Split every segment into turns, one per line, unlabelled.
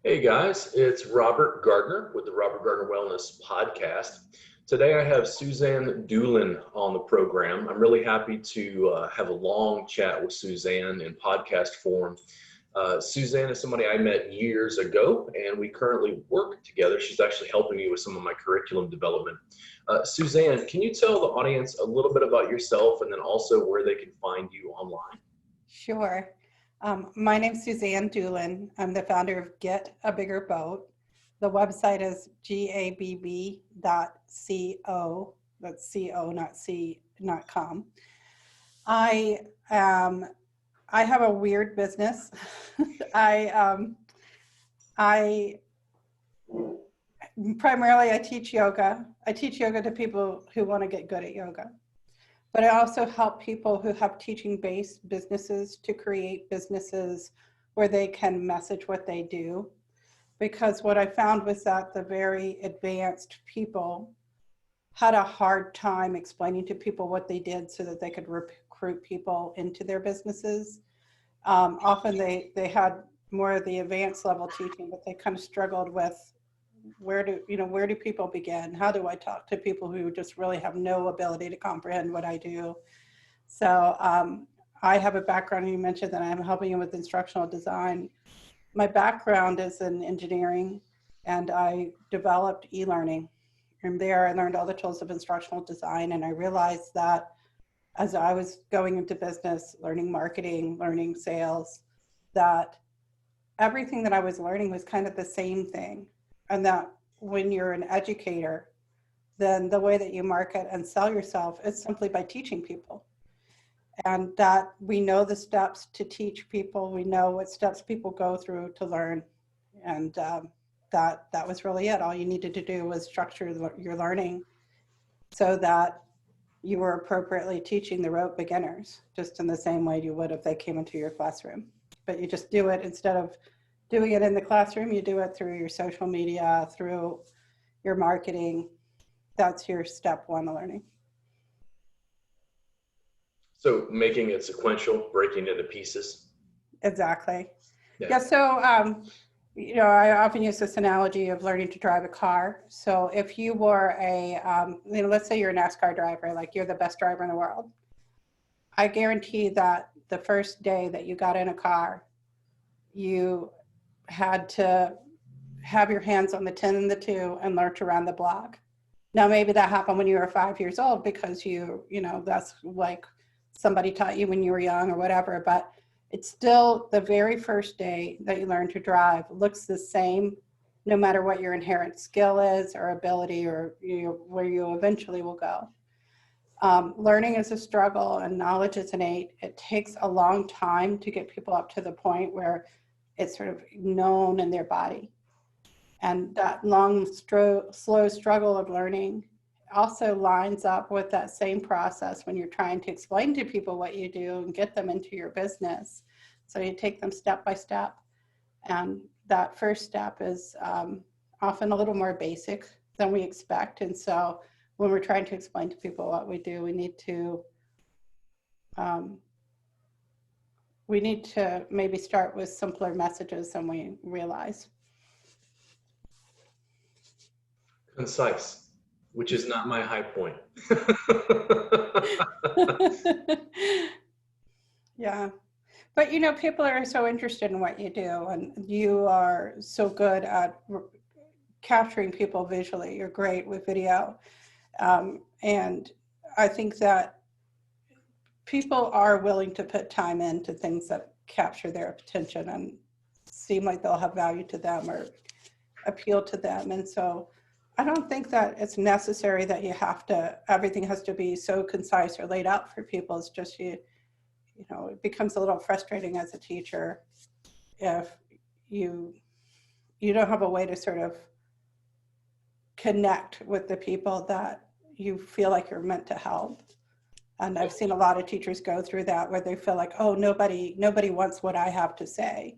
Hey guys, it's Robert Gardner with the Robert Gardner Wellness Podcast. Today I have Suzanne Dulin on the program. I'm really happy to have a long chat with Suzanne in podcast form. Suzanne is somebody I met years ago, and we currently work together. She's actually helping me with some of my curriculum development. Suzanne, can you tell the audience a little bit about yourself and then also where they can find you online?
Sure. My name's Suzanne Dulin. I'm the founder of Get a Bigger Boat. The website is gabb.co. That's co, not c, not com. I I have a weird business. I I primarily I teach yoga. I teach yoga to people who want to get good at yoga. But I also help people who have teaching-based businesses to create businesses where they can message what they do. Because what I found was that the very advanced people had a hard time explaining to people what they did so that they could recruit people into their businesses. Often they had more of the advanced level teaching, but they kind of struggled with where do people begin? How do I talk to people who just really have no ability to comprehend what I do? So I have a background, you mentioned that I'm helping you with instructional design. My background is in engineering, and I developed e-learning. From there, I learned all the tools of instructional design, and I realized that as I was going into business, learning marketing, learning sales, that everything that I was learning was kind of the same thing. And that when you're an educator, then the way that you market and sell yourself is simply by teaching people. And that we know the steps to teach people, we know what steps people go through to learn. And that was really it. All you needed to do was structure your learning so that you were appropriately teaching the rote beginners, just in the same way you would if they came into your classroom. But you just do it instead of doing it in the classroom, you do it through your social media, through your marketing. That's your step one learning.
So making it sequential, breaking it into pieces.
Exactly. Yeah. So, I often use this analogy of learning to drive a car. So if you were let's say you're a NASCAR driver, like you're the best driver in the world. I guarantee that the first day that you got in a car, you had to have your hands on the 10 and the 2 and learn to run the block. Now, maybe that happened when you were 5 years old because that's like somebody taught you when you were young or whatever, but it's still the very first day that you learn to drive looks the same, no matter what your inherent skill is or ability or where you eventually will go. Learning is a struggle and knowledge is innate. It takes a long time to get people up to the point where it's sort of known in their body. And that long, slow struggle of learning also lines up with that same process when you're trying to explain to people what you do and get them into your business. So you take them step by step. And that first step is often a little more basic than we expect. And so when we're trying to explain to people what we do, we need to maybe start with simpler messages than we realize.
Concise, which is not my high point.
Yeah. But people are so interested in what you do, and you are so good at capturing people visually. You're great with video. And I think that people are willing to put time into things that capture their attention and seem like they'll have value to them or appeal to them. And so I don't think that it's necessary that everything has to be so concise or laid out for people. It's just, it becomes a little frustrating as a teacher if you don't have a way to sort of connect with the people that you feel like you're meant to help. And I've seen a lot of teachers go through that where they feel like, oh, nobody wants what I have to say.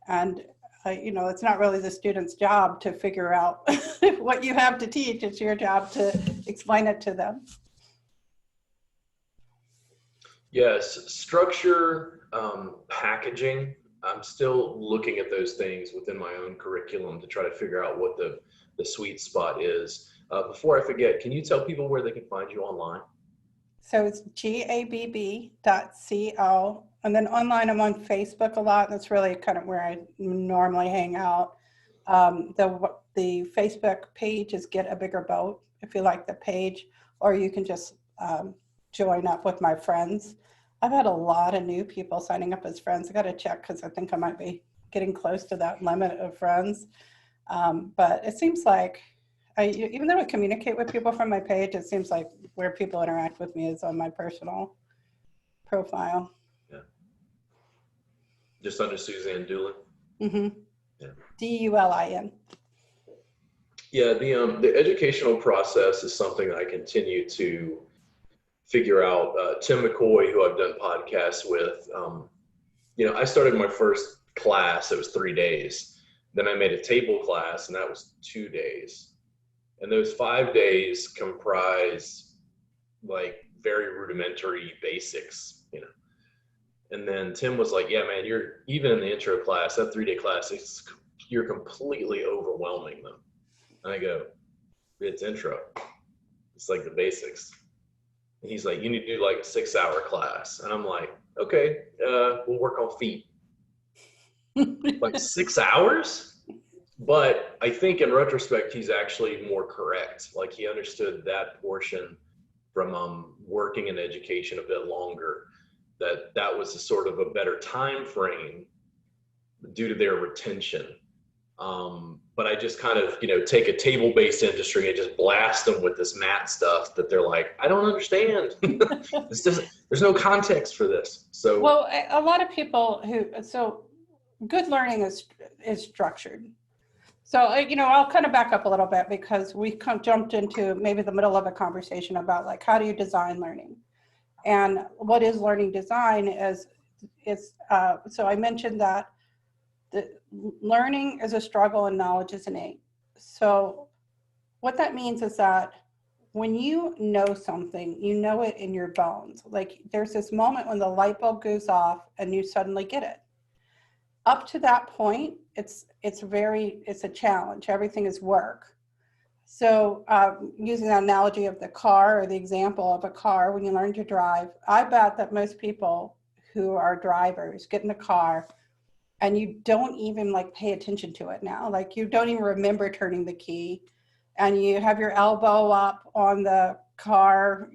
And it's not really the student's job to figure out what you have to teach. It's your job to explain it to them.
Yes, structure, packaging, I'm still looking at those things within my own curriculum to try to figure out what the sweet spot is. Before I forget, can you tell people where they can find you online?
So it's gabb.co. And then online, I'm on Facebook a lot. That's really kind of where I normally hang out. The Facebook page is Get a Bigger Boat, if you like the page, or you can just join up with my friends. I've had a lot of new people signing up as friends. I got to check because I think I might be getting close to that limit of friends. But it seems like, even though I communicate with people from my page, it seems like where people interact with me is on my personal profile.
Yeah. Just under Suzanne Dulin.
Mm-hmm.
Yeah.
Dulin.
Yeah, the educational process is something that I continue to figure out. Tim McCoy, who I've done podcasts with, I started my first class, it was 3 days. Then I made a table class, and that was 2 days. And those 5 days comprise like very rudimentary basics, And then Tim was like, yeah, man, you're even in the intro class, that 3 day class, you're completely overwhelming them. And I go, it's intro. It's like the basics. And he's like, you need to do like a 6-hour class. And I'm like, okay, we'll work on feet. Like 6 hours? But I think in retrospect, he's actually more correct. Like he understood that portion from working in education a bit longer, that was a sort of a better time frame due to their retention. But I just kind of, take a table-based industry and just blast them with this math stuff that they're like, I don't understand. There's no context for this. So,
well, a lot of people good learning is structured. So, I'll kind of back up a little bit because we jumped into maybe the middle of a conversation about like, how do you design learning? And what is learning design so I mentioned that the learning is a struggle and knowledge is innate. So what that means is that when you know something, you know it in your bones. Like there's this moment when the light bulb goes off and you suddenly get it. Up to that point, it's a challenge. Everything is work. So using the analogy of the car or the example of a car, when you learn to drive, I bet that most people who are drivers get in a car and you don't even like pay attention to it now. Like you don't even remember turning the key and you have your elbow up on the car,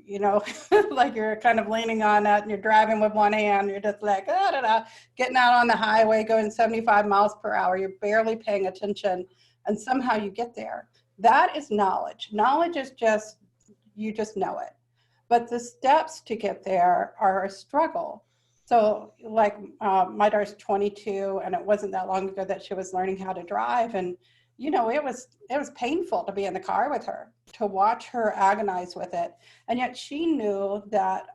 like you're kind of leaning on it and you're driving with one hand. You're just like, getting out on the highway, going 75 miles per hour. You're barely paying attention and somehow you get there. That is knowledge. Knowledge is just, you just know it. But the steps to get there are a struggle. So like my daughter's 22 and it wasn't that long ago that she was learning how to drive. And, it was painful to be in the car with her, to watch her agonize with it. And yet she knew that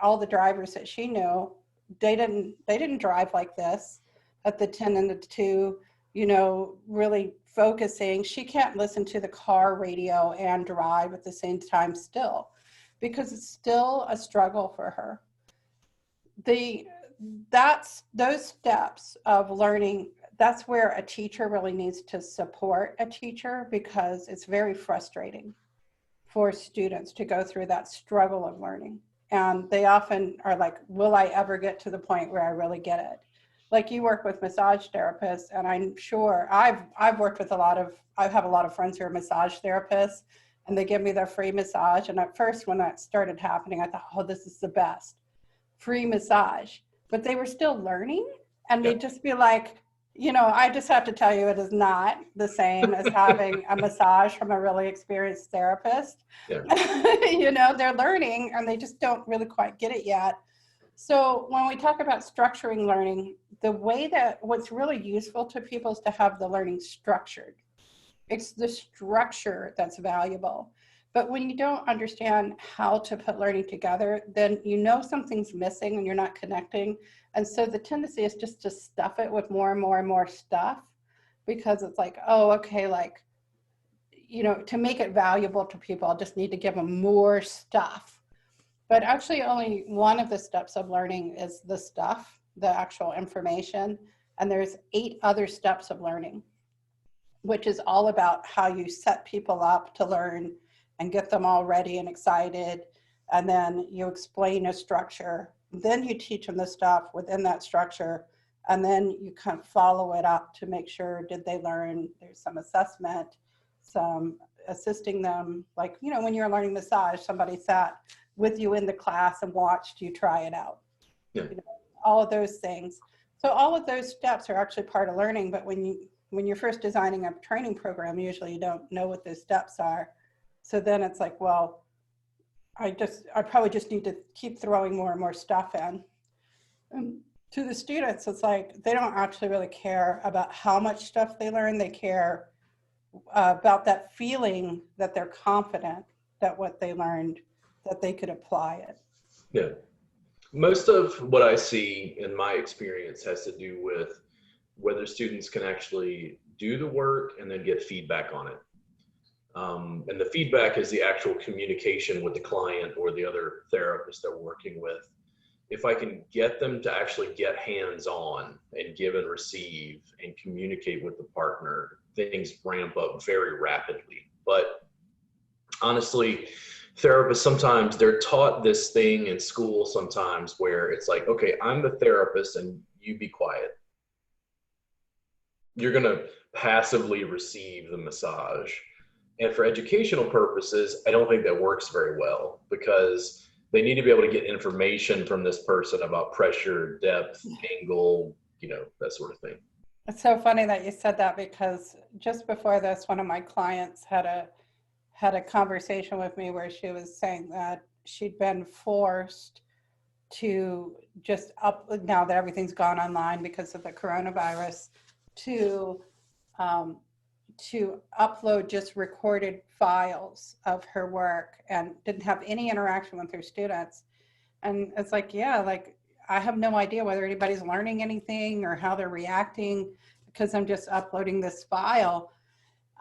all the drivers that she knew, they didn't drive like this at the 10 and the 2, really focusing. She can't listen to the car radio and drive at the same time still, because it's still a struggle for her. Those steps of learning, that's where a teacher really needs to support a teacher, because it's very frustrating for students to go through that struggle of learning. And they often are like, will I ever get to the point where I really get it? Like you work with massage therapists, and I'm sure I've worked with I have a lot of friends who are massage therapists, and they give me their free massage. And at first when that started happening, I thought, oh, this is the best, free massage. But they were still learning, and they'd just be like, I just have to tell you, it is not the same as having a massage from a really experienced therapist. Yeah. They're learning and they just don't really quite get it yet. So when we talk about structuring learning, the way that what's really useful to people is to have the learning structured. It's the structure that's valuable. But when you don't understand how to put learning together, then something's missing and you're not connecting. And so the tendency is just to stuff it with more and more and more stuff, because it's like, oh, okay, like, to make it valuable to people, I'll just need to give them more stuff. But actually only one of the steps of learning is the stuff. the actual information. And there's 8 other steps of learning, which is all about how you set people up to learn and get them all ready and excited. And then you explain a structure. Then you teach them the stuff within that structure. And then you kind of follow it up to make sure, did they learn? There's some assessment, some assisting them. Like, you know, when you're learning massage, somebody sat with you in the class and watched you try it out.
Yeah.
You know, all of those things. So all of those steps are actually part of learning. But when you're first designing a training program, usually you don't know what those steps are. So then it's like, well, I probably just need to keep throwing more and more stuff in. And to the students, it's like, they don't actually really care about how much stuff they learn. They care about that feeling that they're confident that what they learned, that they could apply it.
Yeah. Most of what I see in my experience has to do with whether students can actually do the work and then get feedback on it. And the feedback is the actual communication with the client or the other therapist they're working with. If I can get them to actually get hands-on and give and receive and communicate with the partner, things ramp up very rapidly. But honestly, therapists, sometimes they're taught this thing in school sometimes where it's like, okay, I'm the therapist and you be quiet. You're going to passively receive the massage. And for educational purposes, I don't think that works very well, because they need to be able to get information from this person about pressure, depth, angle, you know, that sort of thing.
It's so funny that you said that, because just before this, one of my clients had a conversation with me where she was saying that she'd been forced to just now that everything's gone online because of the coronavirus, to upload just recorded files of her work, and didn't have any interaction with her students. And it's like, yeah, like, I have no idea whether anybody's learning anything or how they're reacting, because I'm just uploading this file.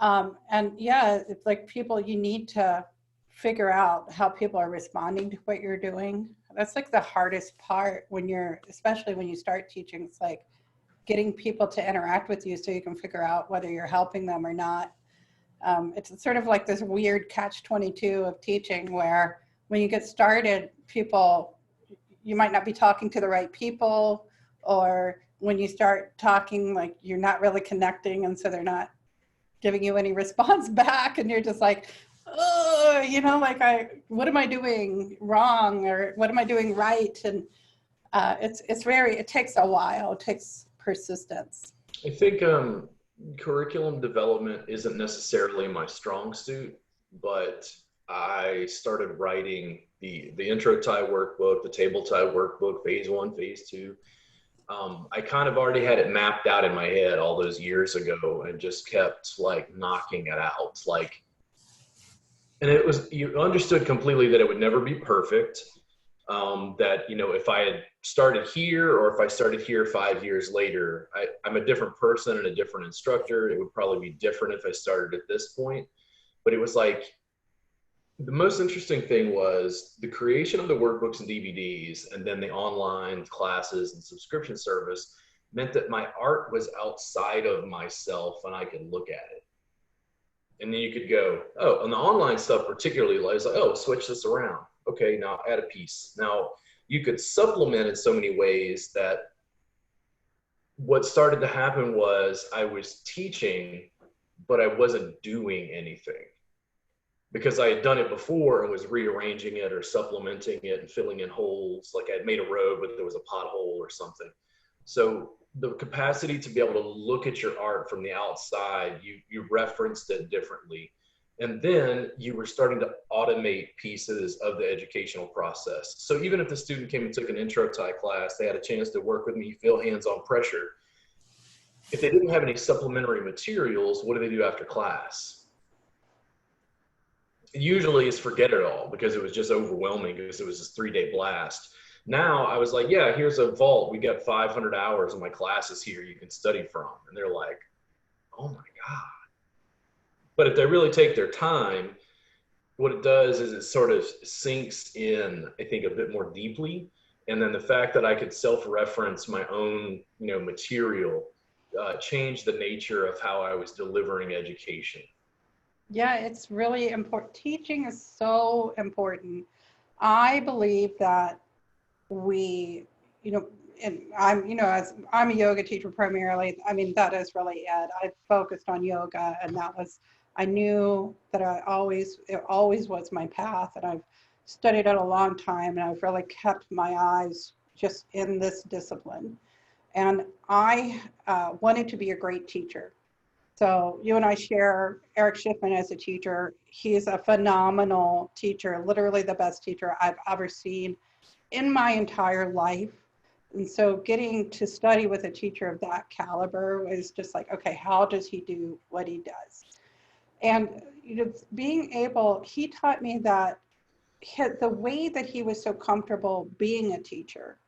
And yeah, it's like, people, you need to figure out how people are responding to what you're doing. That's like the hardest part especially when you start teaching. It's like getting people to interact with you so you can figure out whether you're helping them or not. It's sort of like this weird catch-22 of teaching, where when you get started, you might not be talking to the right people, or when you start talking, like, you're not really connecting, and so they're not giving you any response back, and you're just like, oh, you know, like, what am I doing wrong, or what am I doing right? And it takes a while. It takes persistence.
I think curriculum development isn't necessarily my strong suit, but I started writing the intro tie workbook, the table tie workbook, phase 1, phase 2. I kind of already had it mapped out in my head all those years ago, and just kept like knocking it out. Like, and you understood completely that it would never be perfect. That, you know, if I had started here, or if I started here 5 years later, I'm a different person and a different instructor. It would probably be different if I started at this point. But it was like, the most interesting thing was the creation of the workbooks and DVDs, and then the online classes and subscription service meant that my art was outside of myself and I could look at it. And then you could go, oh, on the online stuff particularly, I was like, oh, switch this around. Okay, now add a piece. Now you could supplement in so many ways that what started to happen was I was teaching, but I wasn't doing anything, because I had done it before and was rearranging it or supplementing it and filling in holes. Like, I had made a road, but there was a pothole or something. So the capacity to be able to look at your art from the outside, you referenced it differently. And then you were starting to automate pieces of the educational process. So even if the student came and took an intro tie class, they had a chance to work with me, feel hands-on pressure. If they didn't have any supplementary materials, what do they do after class? Usually it's forget it all, because it was just overwhelming, because it was this 3-day blast. Now I was like, yeah, here's a vault. We got 500 hours of my classes here you can study from. And they're like, oh my God. But if they really take their time, what it does is it sort of sinks in, I think, a bit more deeply. And then the fact that I could self-reference my own, material changed the nature of how I was delivering education.
Yeah, it's really important. Teaching is so important. I believe that we, and as I'm a yoga teacher primarily, I mean, that is really it. I focused on yoga, and I knew that it always was my path, and I've studied it a long time, and I've really kept my eyes just in this discipline. And I wanted to be a great teacher. So you and I share Eric Schiffman as a teacher. He's a phenomenal teacher, literally the best teacher I've ever seen in my entire life. And so getting to study with a teacher of that caliber was just like, okay, how does he do what he does? And he taught me that the way that he was so comfortable being a teacher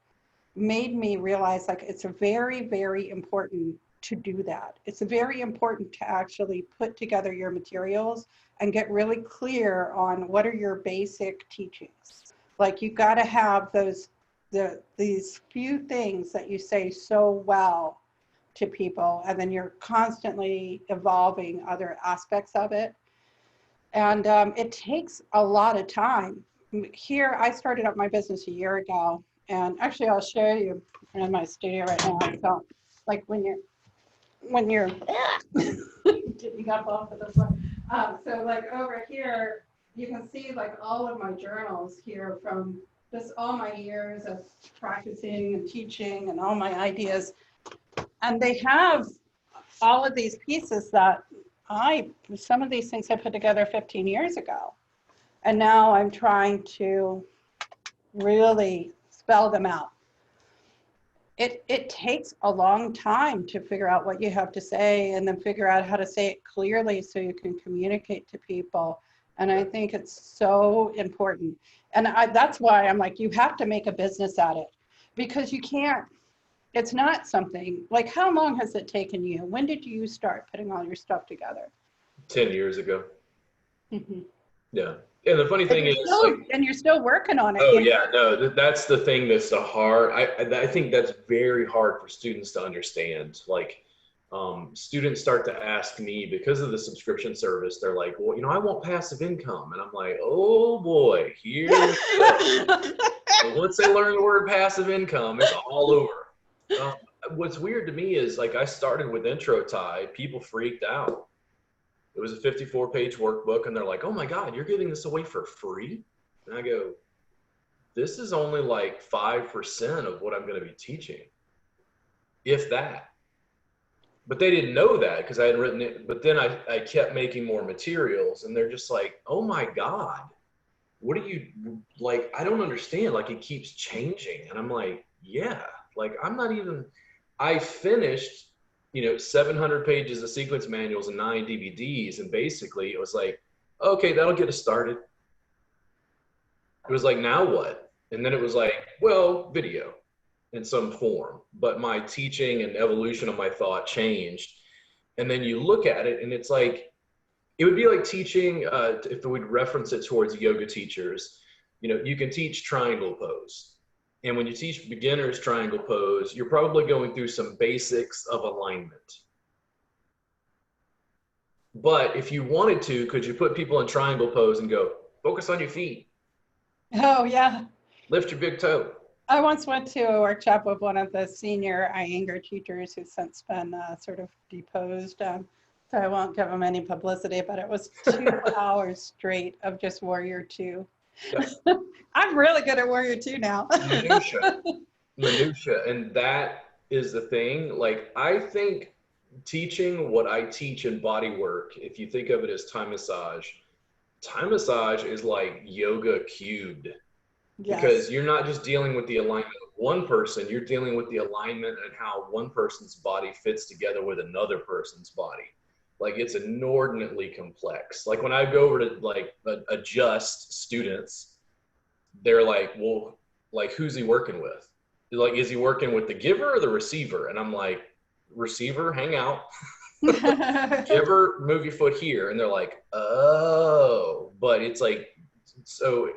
made me realize like it's very, very important to do that. It's very important to actually put together your materials and get really clear on what are your basic teachings. Like you got to have these few things that you say so well to people, and then you're constantly evolving other aspects of it. And it takes a lot of time. Here, I started up my business a year ago, and actually I'll show you in my studio right now. So like when you're getting up off of the floor. So like over here, you can see like all of my journals here from just all my years of practicing and teaching and all my ideas. And they have all of these pieces that some of these things I put together 15 years ago. And now I'm trying to really spell them out. It takes a long time to figure out what you have to say and then figure out how to say it clearly so you can communicate to people. And I think it's so important. And that's why I'm like, you have to make a business at it, because you can't, it's not something, like how long has it taken you? When did you start putting all your stuff together?
10 years ago.
Mm-hmm.
Yeah. And the funny thing is,
and you're still working on it.
oh yeah, no, that's the thing that's the hard. I think that's very hard for students to understand. Like, students start to ask me because of the subscription service. They're like, well, I want passive income, and I'm like, oh boy, here. Once they learn the word passive income, it's all over. What's weird to me is like I started with Intro Tie, people freaked out. It was a 54-page workbook, and they're like, oh my God, you're giving this away for free? And I go, this is only like 5% of what I'm going to be teaching, if that. But they didn't know that because I had written it. But then I kept making more materials, and they're just like, oh my God, what are you, like, I don't understand. Like, it keeps changing. And I'm like, yeah, like, I finished 700 pages of sequence manuals and 9 DVDs. And basically it was like, okay, that'll get us started. It was like, now what? And then it was like, well, video in some form, but my teaching and evolution of my thought changed. And then you look at it and it's like, it would be like teaching, if we'd reference it towards yoga teachers, you can teach triangle pose. And when you teach beginners triangle pose, you're probably going through some basics of alignment. But if you wanted to, could you put people in triangle pose and go, focus on your feet?
Oh, yeah.
Lift your big toe.
I once went to a workshop with one of the senior Iyengar teachers who's since been sort of deposed. So I won't give him any publicity, but it was 2 hours straight of just Warrior 2. Yeah. I'm really good at Warrior 2 now.
Minutia. And that is the thing. Like, I think teaching what I teach in body work, if you think of it as time massage is like yoga cubed. Yes. Because you're not just dealing with the alignment of one person, you're dealing with the alignment and how one person's body fits together with another person's body. Like, it's inordinately complex. Like, when I go over to like adjust students, they're like, well, like, who's he working with? Like, is he working with the giver or the receiver? And I'm like, receiver, hang out. Giver, move your foot here. And they're like, oh, but it's like, so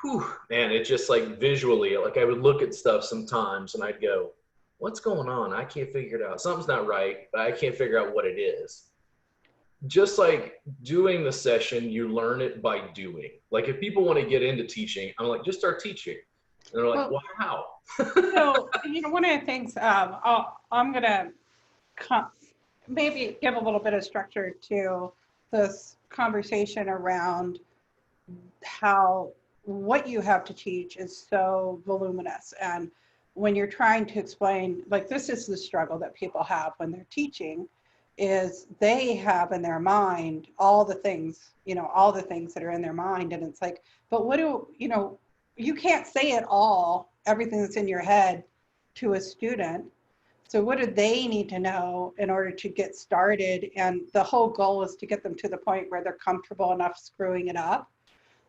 whew, man, it just like visually, like I would look at stuff sometimes and I'd go, what's going on? I can't figure it out. Something's not right, but I can't figure out what it is. Just like doing the session, you learn it by doing. Like if people want to get into teaching, I'm like, just start teaching. And they're like,
Well,
well, how?
one of the things I'm going to maybe give a little bit of structure to this conversation around how what you have to teach is so voluminous. And when you're trying to explain, like this is the struggle that people have when they're teaching, is they have in their mind all the things, all the things that are in their mind. And it's like, but you can't say it all, everything that's in your head to a student. So what do they need to know in order to get started? And the whole goal is to get them to the point where they're comfortable enough screwing it up.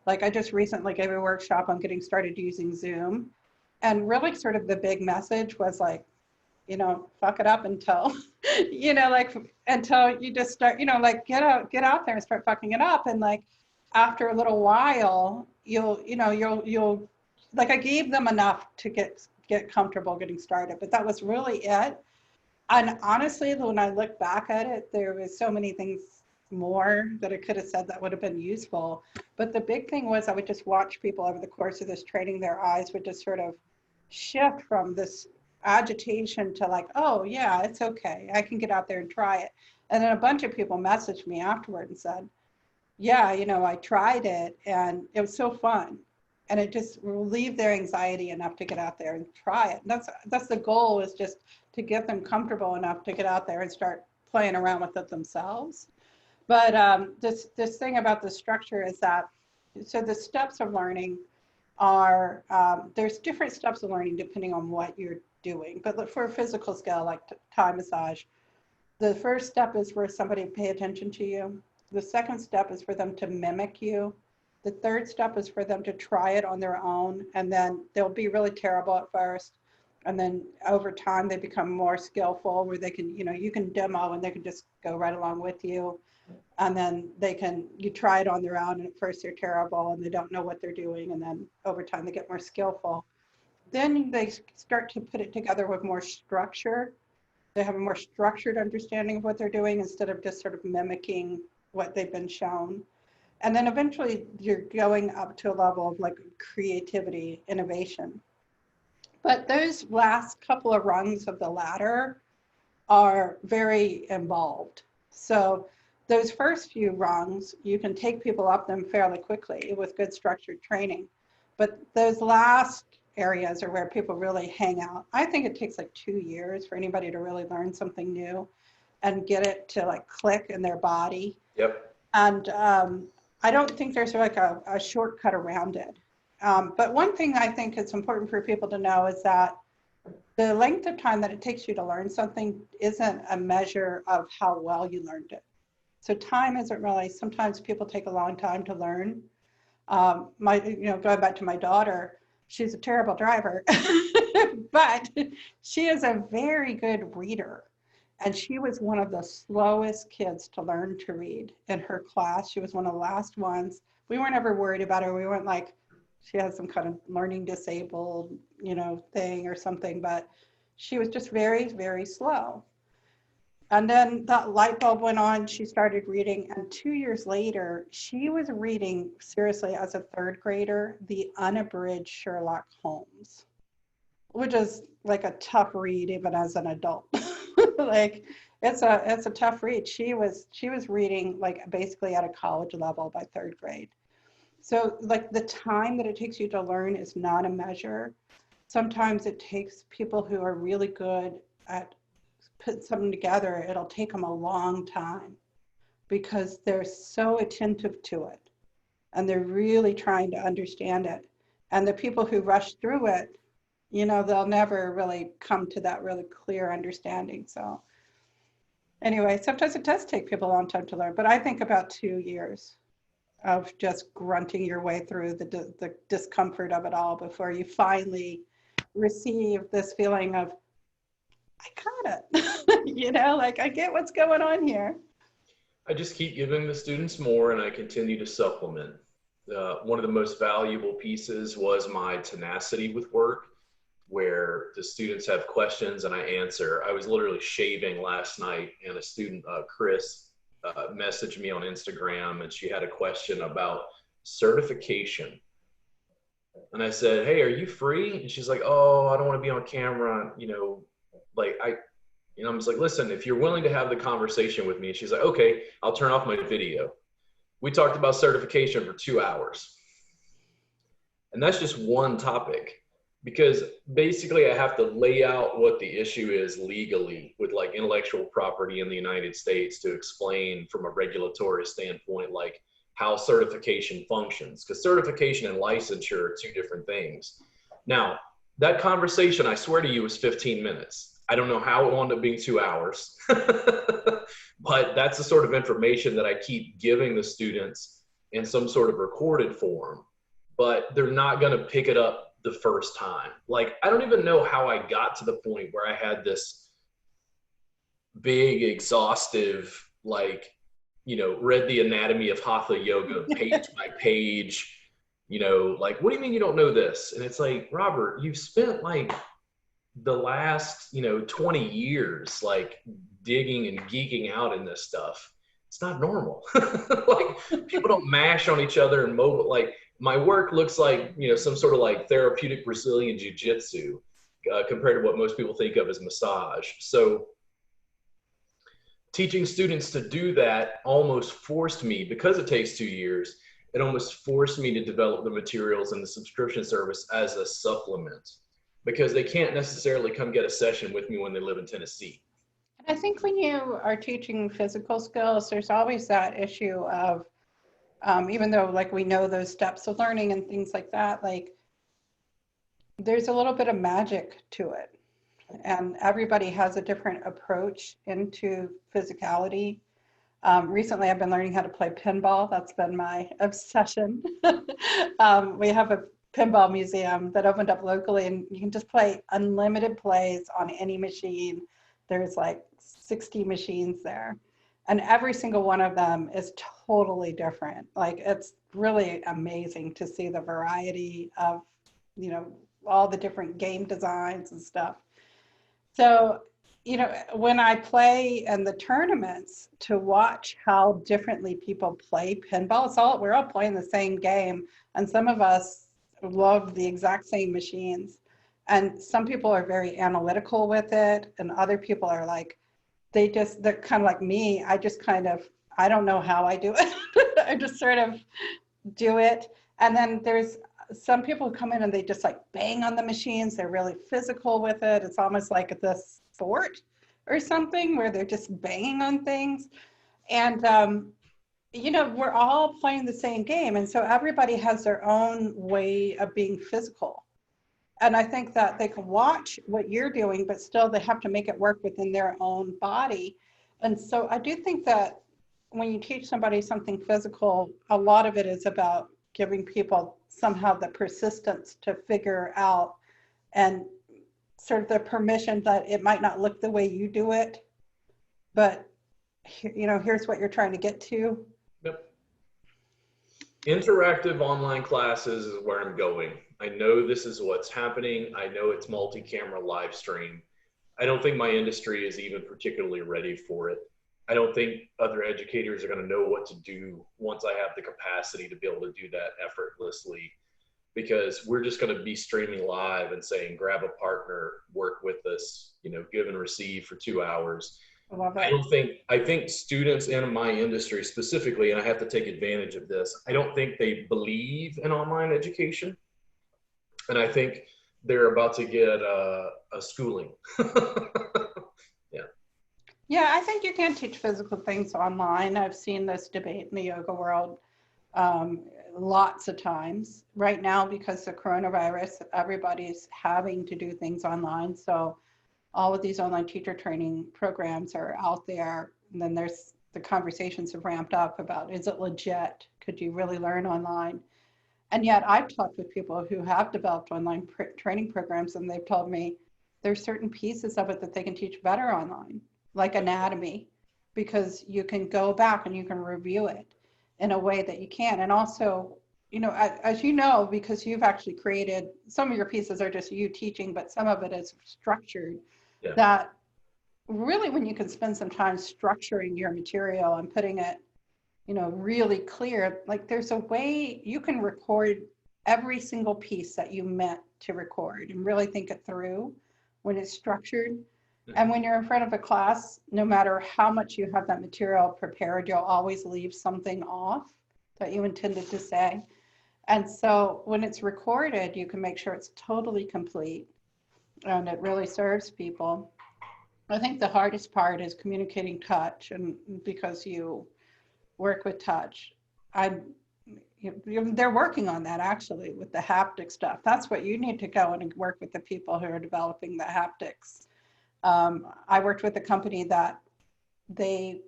Like I just recently gave a workshop on getting started using Zoom. And really sort of the big message was like, fuck it up until, until you just start, like get out there and start fucking it up. And like, after a little while, you'll like I gave them enough to get comfortable getting started, but that was really it. And honestly, when I look back at it, there was so many things more that I could have said that would have been useful. But the big thing was I would just watch people over the course of this training, their eyes would just sort of shift from this agitation to like, oh yeah, it's okay, I can get out there and try it. And then a bunch of people messaged me afterward and said, yeah, I tried it and it was so fun. And it just relieved their anxiety enough to get out there and try it. And that's the goal, is just to get them comfortable enough to get out there and start playing around with it themselves. But this thing about the structure is that, so the steps of learning are, there's different steps of learning depending on what you're doing. But for a physical skill like Thai massage, the first step is for somebody to pay attention to you. The second step is for them to mimic you. The third step is for them to try it on their own, and then they'll be really terrible at first. And then over time, they become more skillful where they can, you can demo and they can just go right along with you. And then you try it on their own, and at first they're terrible and they don't know what they're doing. And then over time, they get more skillful. Then they start to put it together with more structure. They have a more structured understanding of what they're doing instead of just sort of mimicking what they've been shown. And then eventually you're going up to a level of like creativity, innovation. But those last couple of rungs of the ladder are very involved. So those first few rungs, you can take people up them fairly quickly with good structured training. But those last areas are where people really hang out. I think it takes like 2 years for anybody to really learn something new and get it to like click in their body.
Yep.
And I don't think there's like a shortcut around it. But one thing I think is important for people to know is that the length of time that it takes you to learn something isn't a measure of how well you learned it. So time isn't really, sometimes people take a long time to learn. Going back to my daughter, she's a terrible driver, but she is a very good reader. And she was one of the slowest kids to learn to read in her class. She was one of the last ones. We weren't ever worried about her. We weren't like, she has some kind of learning disabled, thing or something, but she was just very, very slow. And then that light bulb went on, she started reading, and 2 years later, she was reading, seriously, as a third grader, the unabridged Sherlock Holmes, which is like a tough read even as an adult. Like it's a tough read. She was reading like basically at a college level by third grade. So like the time that it takes you to learn is not a measure. Sometimes it takes people who are really good at putting something together, it'll take them a long time because they're so attentive to it and they're really trying to understand it. And the people who rush through it, they'll never really come to that really clear understanding. So anyway, sometimes it does take people a long time to learn, but I think about 2 years of just grunting your way through the discomfort of it all before you finally receive this feeling of, I got it, like I get what's going on here.
I just keep giving the students more and I continue to supplement. one of the most valuable pieces was my tenacity with work, where the students have questions and I answer. I was literally shaving last night, and a student, Chris, messaged me on Instagram, and she had a question about certification. And I said, "Hey, are you free?" And she's like, "Oh, I don't want to be on camera. I'm just like, listen, if you're willing to have the conversation with me." And she's like, "Okay, I'll turn off my video." We talked about certification for 2 hours. And that's just one topic, because basically I have to lay out what the issue is legally with like intellectual property in the United States, to explain from a regulatory standpoint, like how certification functions, because certification and licensure are two different things. Now, that conversation, I swear to you, was 15 minutes. I don't know how it wound up being 2 hours, but that's the sort of information that I keep giving the students in some sort of recorded form, but they're not going to pick it up the first time. Like, I don't even know how I got to the point where I had this big, exhaustive, like, read the anatomy of Hatha yoga page by page, like, what do you mean you don't know this? And it's like, Robert, you've spent like the last, 20 years, like digging and geeking out in this stuff. It's not normal. Like, people don't mash on each other and mobile. Like, my work looks like, some sort of like therapeutic Brazilian jiu-jitsu compared to what most people think of as massage. So teaching students to do that almost forced me, because it takes 2 years, it almost forced me to develop the materials and the subscription service as a supplement, because they can't necessarily come get a session with me when they live in Tennessee.
And I think when you are teaching physical skills, there's always that issue of, even though like we know those steps of learning and things like that, like there's a little bit of magic to it. And everybody has a different approach into physicality. Recently, I've been learning how to play pinball. That's been my obsession. We have a pinball museum that opened up locally, and you can just play unlimited plays on any machine. There's like 60 machines there, and every single one of them is totally different. Like, it's really amazing to see the variety of, all the different game designs and stuff. So, when I play in the tournaments, to watch how differently people play pinball, we're all playing the same game, and some of us love the exact same machines. And some people are very analytical with it, and other people are like, they're kind of like me. I don't know how I do it. I just sort of do it. And then there's some people who come in and they just like bang on the machines. They're really physical with it. It's almost like this sport or something where they're just banging on things. And, we're all playing the same game. And so everybody has their own way of being physical. And I think that they can watch what you're doing, but still they have to make it work within their own body. And so I do think that when you teach somebody something physical, a lot of it is about giving people somehow the persistence to figure out, and sort of the permission that it might not look the way you do it, but here's what you're trying to get to.
Yep. Interactive online classes is where I'm going. I know this is what's happening. I know it's multi-camera live stream. I don't think my industry is even particularly ready for it. I don't think other educators are going to know what to do once I have the capacity to be able to do that effortlessly, because we're just going to be streaming live and saying, grab a partner, work with us, give and receive for 2 hours.
I love that.
I think students in my industry specifically, and I have to take advantage of this, I don't think they believe in online education. And I think they're about to get a schooling.
Yeah, I think you can teach physical things online. I've seen this debate in the yoga world lots of times. Right now, because of coronavirus, everybody's having to do things online. So all of these online teacher training programs are out there. And then there's the conversations have ramped up about, is it legit? Could you really learn online? And yet I've talked with people who have developed online training programs, and they've told me there's certain pieces of it that they can teach better online, like anatomy, because you can go back and you can review it in a way that you can. And also as you know, because you've actually created, some of your pieces are just you teaching, but some of it is structured,
Yeah.
that really when you can spend some time structuring your material and putting it, really clear, like there's a way you can record every single piece that you meant to record and really think it through when it's structured. And when you're in front of a class, no matter how much you have that material prepared, you'll always leave something off that you intended to say. And so when it's recorded, you can make sure it's totally complete and it really serves people. I think the hardest part is communicating touch, and because you work with touch, they're working on that actually with the haptic stuff. That's what you need to go in and work with the people who are developing the haptics. I worked with a company that we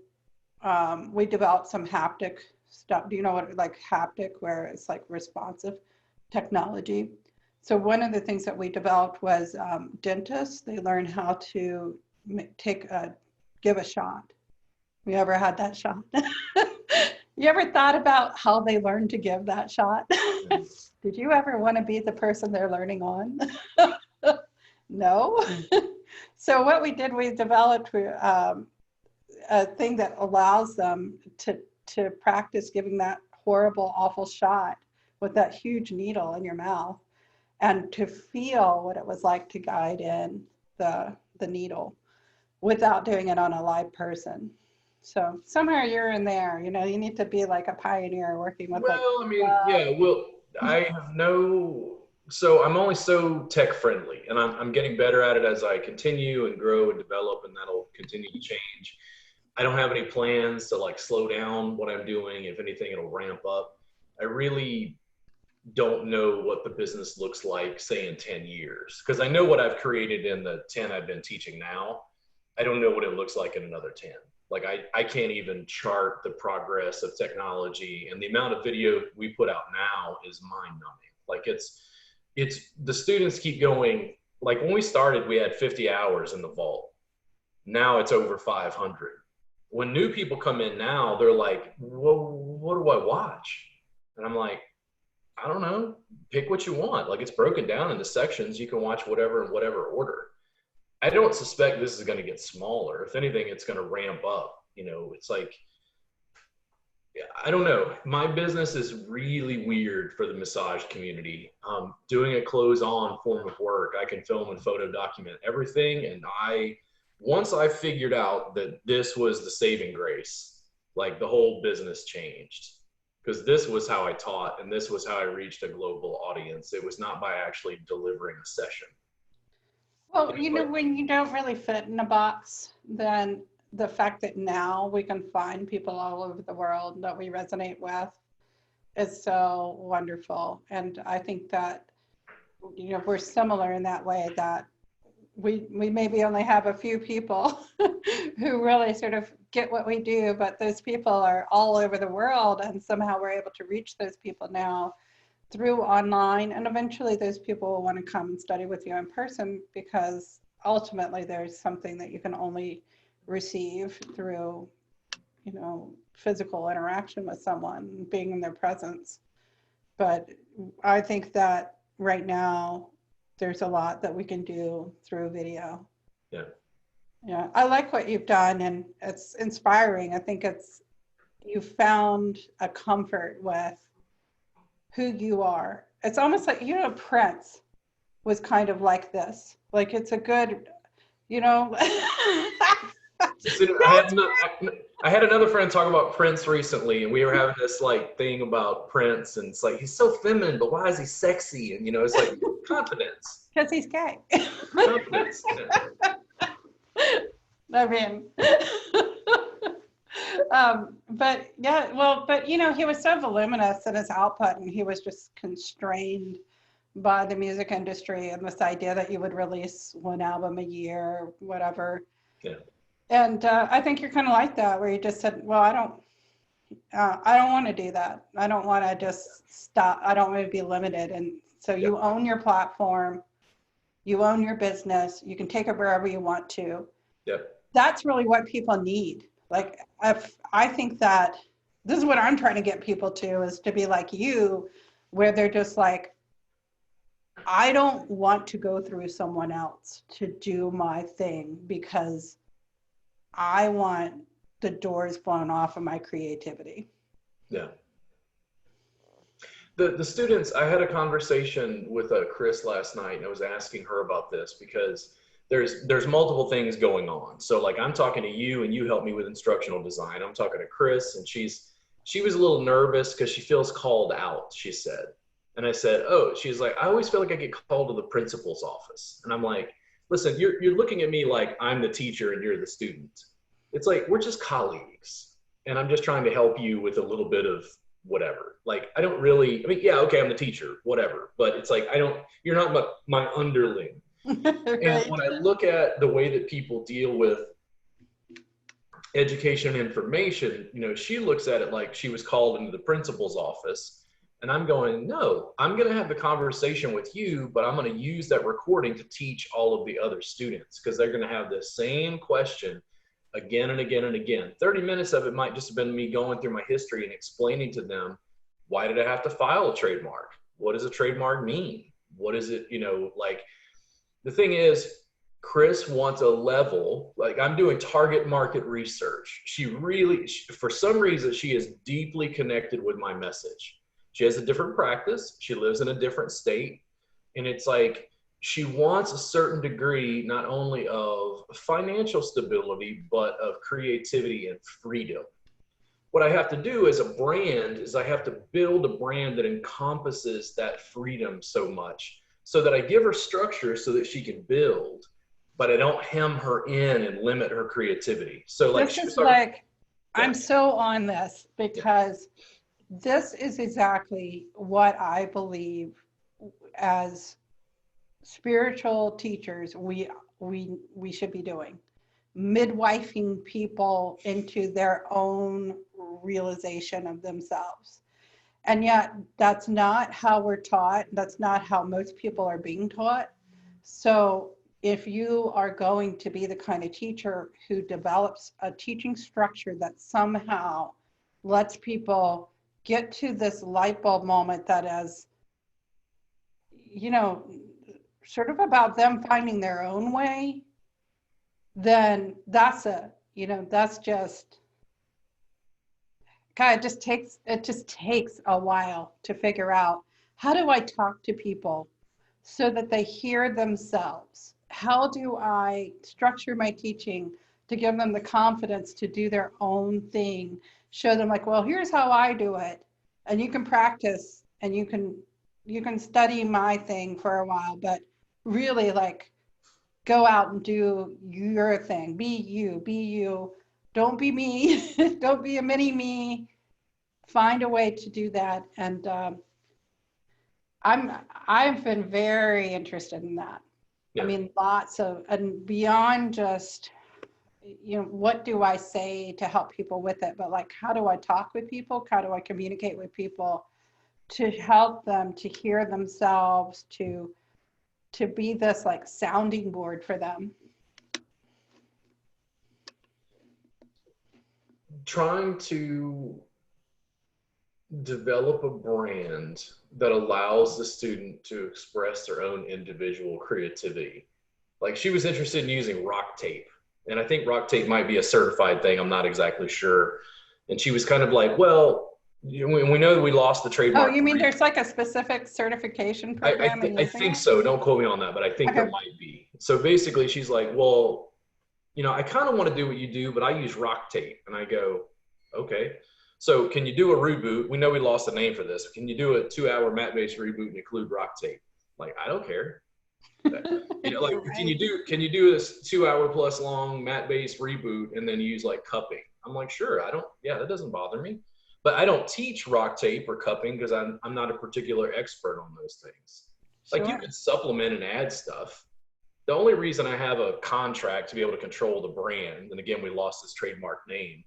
developed some haptic stuff. Do you know what, like haptic, where it's like responsive technology? So one of the things that we developed was dentists, they learn how to give a shot. You ever had that shot? You ever thought about how they learn to give that shot? Did you ever want to be the person they're learning on? No. So what we did, we developed a thing that allows them to practice giving that horrible, awful shot with that huge needle in your mouth, and to feel what it was like to guide in the needle without doing it on a live person. So somewhere you're in there, you need to be like a pioneer working with.
Well, I have so I'm only so tech friendly, and I'm getting better at it as I continue and grow and develop, and that'll continue to change. I don't have any plans to like slow down what I'm doing. If anything, it'll ramp up. I really don't know what the business looks like, say in 10 years, because I know what I've created in the 10 I've been teaching now. I don't know what it looks like in another 10. Like I can't even chart the progress of technology, and the amount of video we put out now is mind numbing. Like it's the students keep going. Like when we started, we had 50 hours in the vault. Now it's over 500. When new people come in now, they're like, well, what do I watch? And I'm like, I don't know, pick what you want. Like it's broken down into sections. You can watch whatever in whatever order. I don't suspect this is going to get smaller. If anything, it's going to ramp up. It's like, I don't know. My business is really weird for the massage community. Doing a close-on form of work, I can film and photo document everything. And once I figured out that this was the saving grace, like the whole business changed. Because this was how I taught, and this was how I reached a global audience. It was not by actually delivering a session.
Well, when you don't really fit in a box, then the fact that now we can find people all over the world that we resonate with is so wonderful. And I think that, we're similar in that way, that we maybe only have a few people who really sort of get what we do, but those people are all over the world, and somehow we're able to reach those people now through online, and eventually those people will want to come and study with you in person, because ultimately there's something that you can only receive through physical interaction with someone, being in their presence. But I think that right now there's a lot that we can do through video. Yeah, I like what you've done, and it's inspiring. I think you found a comfort with who you are. It's almost like, Prince was kind of like this. Like it's a good,
I had another friend talk about Prince recently, and we were having this like thing about Prince, and it's like, he's so feminine, but why is he sexy? And it's like confidence.
Because he's gay.
Confidence.
I mean, but he was so voluminous in his output, and he was just constrained by the music industry and this idea that you would release one album a year or whatever.
Yeah.
And I think you're kind of like that, where you just said, well, I don't want to do that. I don't want to just stop. I don't want to be limited. And so you own your platform, you own your business, you can take it wherever you want to.
Yep.
That's really what people need. Like, I think that this is what I'm trying to get people to, is to be like you, where they're just like, I don't want to go through someone else to do my thing because I want the doors blown off of my creativity.
Yeah. The students, I had a conversation with Chris last night, and I was asking her about this because there's multiple things going on. So like I'm talking to you and you help me with instructional design. I'm talking to Chris, and she was a little nervous because she feels called out, she said. And I said, oh, she's like, I always feel like I get called to the principal's office. And I'm like, listen, you're looking at me like I'm the teacher and you're the student. It's like, we're just colleagues. And I'm just trying to help you with a little bit of whatever. Like, I don't really, I mean, yeah, okay, I'm the teacher, whatever. But it's like, you're not my underling.
Right.
And when I look at the way that people deal with education and information, you know, she looks at it like she was called into the principal's office. And I'm going, no, I'm going to have the conversation with you, but I'm going to use that recording to teach all of the other students because they're going to have the same question again and again and again. 30 minutes of it might just have been me going through my history and explaining to them, why did I have to file a trademark? What does a trademark mean? What is it, you know, like the thing is, Chris wants a level, like I'm doing target market research. For some reason, she is deeply connected with my message. She has a different practice. She lives in a different state. And it's like, she wants a certain degree, not only of financial stability, but of creativity and freedom. What I have to do as a brand is I have to build a brand that encompasses that freedom so much so that I give her structure so that she can build, but I don't hem her in and limit her creativity. So like,
I'm so on this because this is exactly what I believe as spiritual teachers we should be doing. Midwifing people into their own realization of themselves. And yet that's not how we're taught. That's not how most people are being taught. So if you are going to be the kind of teacher who develops a teaching structure that somehow lets people get to this light bulb moment that is, you know, sort of about them finding their own way, then that's just, God, it just takes a while to figure out, how do I talk to people so that they hear themselves? How do I structure my teaching to give them the confidence to do their own thing? Show them like, well, here's how I do it. And you can practice and you can study my thing for a while, but really like go out and do your thing. Be you. Don't be me. Don't be a mini me. Find a way to do that. And I've been very interested in that. Yeah. I mean, and beyond just, you know, what do I say to help people with it? But like, how do I talk with people? How do I communicate with people to help them to hear themselves, to be this like sounding board for them?
Trying to develop a brand that allows the student to express their own individual creativity. Like she was interested in using rock tape. And I think rock tape might be a certified thing. I'm not exactly sure. And she was kind of like, well, we know that we lost the trademark.
Oh, you mean there's like a specific certification program?
I think so. Don't quote me on that, but I think there might be. So basically she's like, well, you know, I kind of want to do what you do, but I use rock tape. And I go, okay. So can you do a reboot? We know we lost the name for this. Can you do a 2-hour mat-based reboot and include rock tape? Like, I don't care. You know, like, right. Can you do this 2-hour plus long mat-based reboot and then use like cupping? I'm like, sure. That doesn't bother me. But I don't teach rock tape or cupping because I'm not a particular expert on those things. Sure. Like you can supplement and add stuff. The only reason I have a contract to be able to control the brand, and again, we lost this trademark name,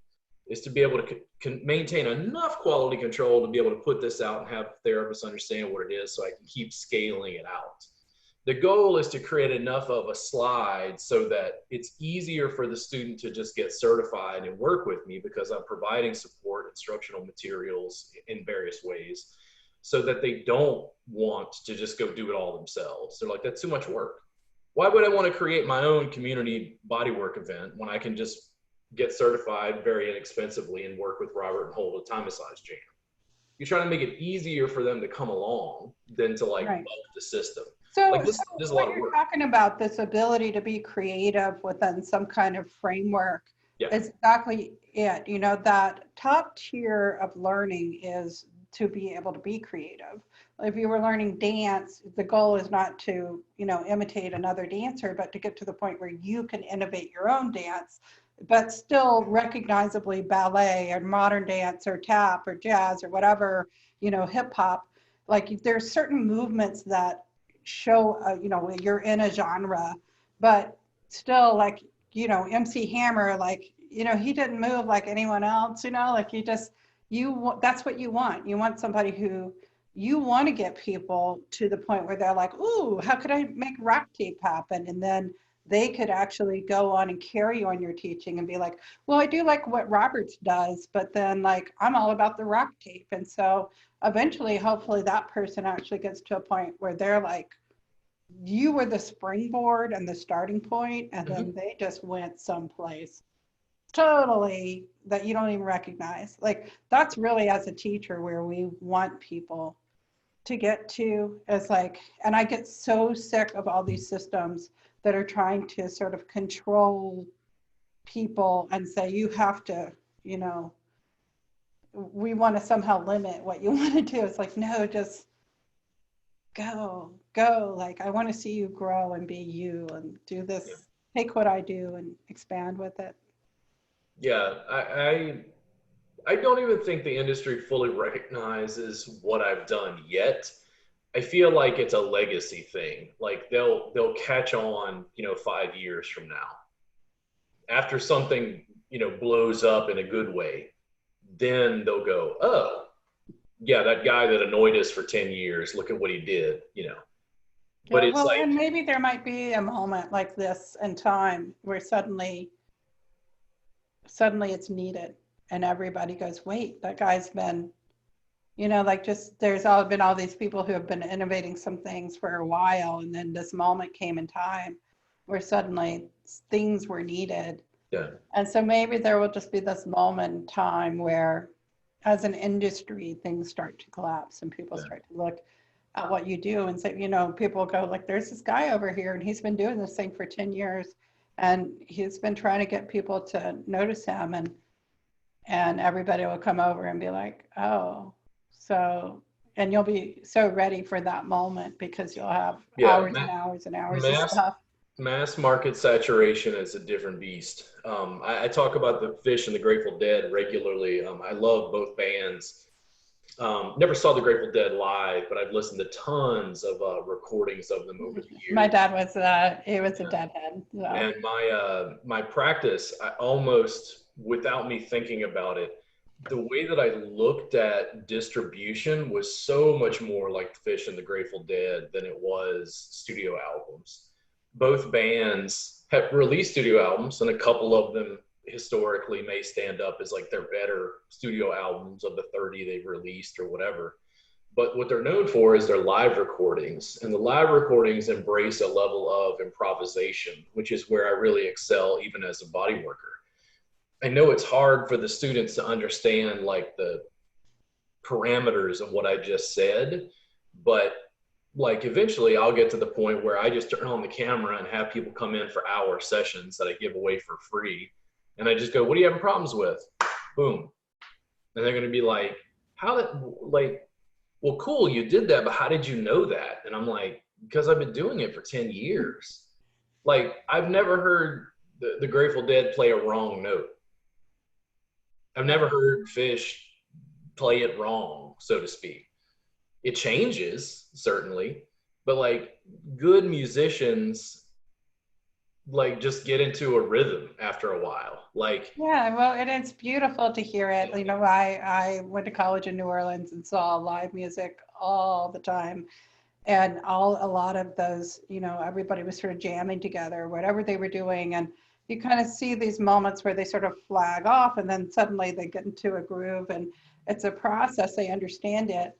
is to be able to maintain enough quality control to be able to put this out and have therapists understand what it is so I can keep scaling it out. The goal is to create enough of a slide so that it's easier for the student to just get certified and work with me because I'm providing support, instructional materials in various ways so that they don't want to just go do it all themselves. They're like, that's too much work. Why would I want to create my own community bodywork event when I can just get certified very inexpensively and work with Robert and hold a time massage jam? You're trying to make it easier for them to come along than to like
Right.
bug the system.
So,
Like this
so
is a
when
lot of
you're
work.
talking about this ability to be creative within some kind of framework,
Yeah.
is exactly it. You know, that top tier of learning is to be able to be creative. If you were learning dance, the goal is not to, you know, imitate another dancer, but to get to the point where you can innovate your own dance, but still recognizably ballet or modern dance or tap or jazz or whatever, you know, hip hop. Like there's certain movements that show, you know, you're in a genre, but still like, you know, MC Hammer, like, you know, he didn't move like anyone else, you know, like you just, that's what you want. You want somebody who, you want to get people to the point where they're like, ooh, how could I make rock tape happen? And then they could actually go on and carry on your teaching and be like, well, I do like what Roberts does, but then like, I'm all about the rock tape. And so eventually, hopefully that person actually gets to a point where they're like, you were the springboard and the starting point, and then they just went someplace totally that you don't even recognize. Like that's really as a teacher where we want people to get to, is like, and I get so sick of all these systems that are trying to sort of control people and say you have to, you know, we want to somehow limit what you want to do. It's like, no, just go. Like I want to see you grow and be you and do this, take what I do and expand with it.
Yeah, I don't even think the industry fully recognizes what I've done yet. I feel like it's a legacy thing. Like they'll catch on, 5 years from now. After something, blows up in a good way, then they'll go, oh, yeah, that guy that annoyed us for 10 years, look at what he did. But
Yeah,
it's
well,
like,
and maybe there might be a moment like this in time where suddenly it's needed and everybody goes, wait, that guy's been, like just there's been all these people who have been innovating some things for a while, and then this moment came in time where suddenly things were needed.
yeah,
And so maybe there will just be this moment in time where as an industry things start to collapse and people start to look at what you do and say, people go like, there's this guy over here and he's been doing this thing for 10 years and he's been trying to get people to notice him, and everybody will come over and be like, oh, so, and you'll be so ready for that moment because you'll have hours and hours and hours of stuff.
Mass market saturation is a different beast. I talk about the Fish and the Grateful Dead regularly. I love both bands. Never saw the Grateful Dead live, but I've listened to tons of recordings of them over the years.
My dad was he was a deadhead. So.
And my practice, I almost, without me thinking about it, the way that I looked at distribution was so much more like the Fish and the Grateful Dead than it was studio albums. Both bands have released studio albums, and a couple of them historically may stand up as like their better studio albums of the 30 they've released or whatever. But what they're known for is their live recordings, and the live recordings embrace a level of improvisation, which is where I really excel even as a body worker. I know it's hard for the students to understand like the parameters of what I just said, but like eventually I'll get to the point where I just turn on the camera and have people come in for hour sessions that I give away for free. And I just go, what are you having problems with? Boom. And they're going to be like, well, cool, you did that, but how did you know that? And I'm like, because I've been doing it for 10 years. Like, I've never heard the Grateful Dead play a wrong note. I've never heard Fish play it wrong, so to speak. It changes, certainly, but like good musicians, like just get into a rhythm after a while. Like,
yeah, well, and it's beautiful to hear it. I went to college in New Orleans and saw live music all the time, and a lot of those, everybody was sort of jamming together, whatever they were doing, and you kind of see these moments where they sort of flag off, and then suddenly they get into a groove, and it's a process. They understand it.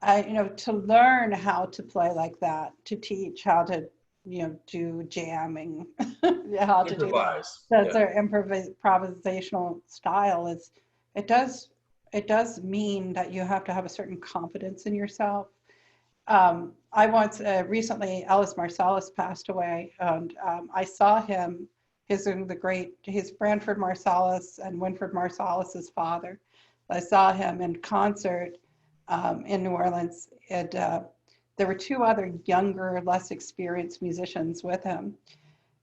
to learn how to play like that, to teach how to, do jamming, how to do
Improvise.
that's
Yeah.
their improvisational style is, it does, it does mean that you have to have a certain confidence in yourself. I once recently, Ellis Marsalis passed away, and I saw him. He's Branford Marsalis and Winfred Marsalis's father. I saw him in concert in New Orleans, and there were two other younger, less experienced musicians with him,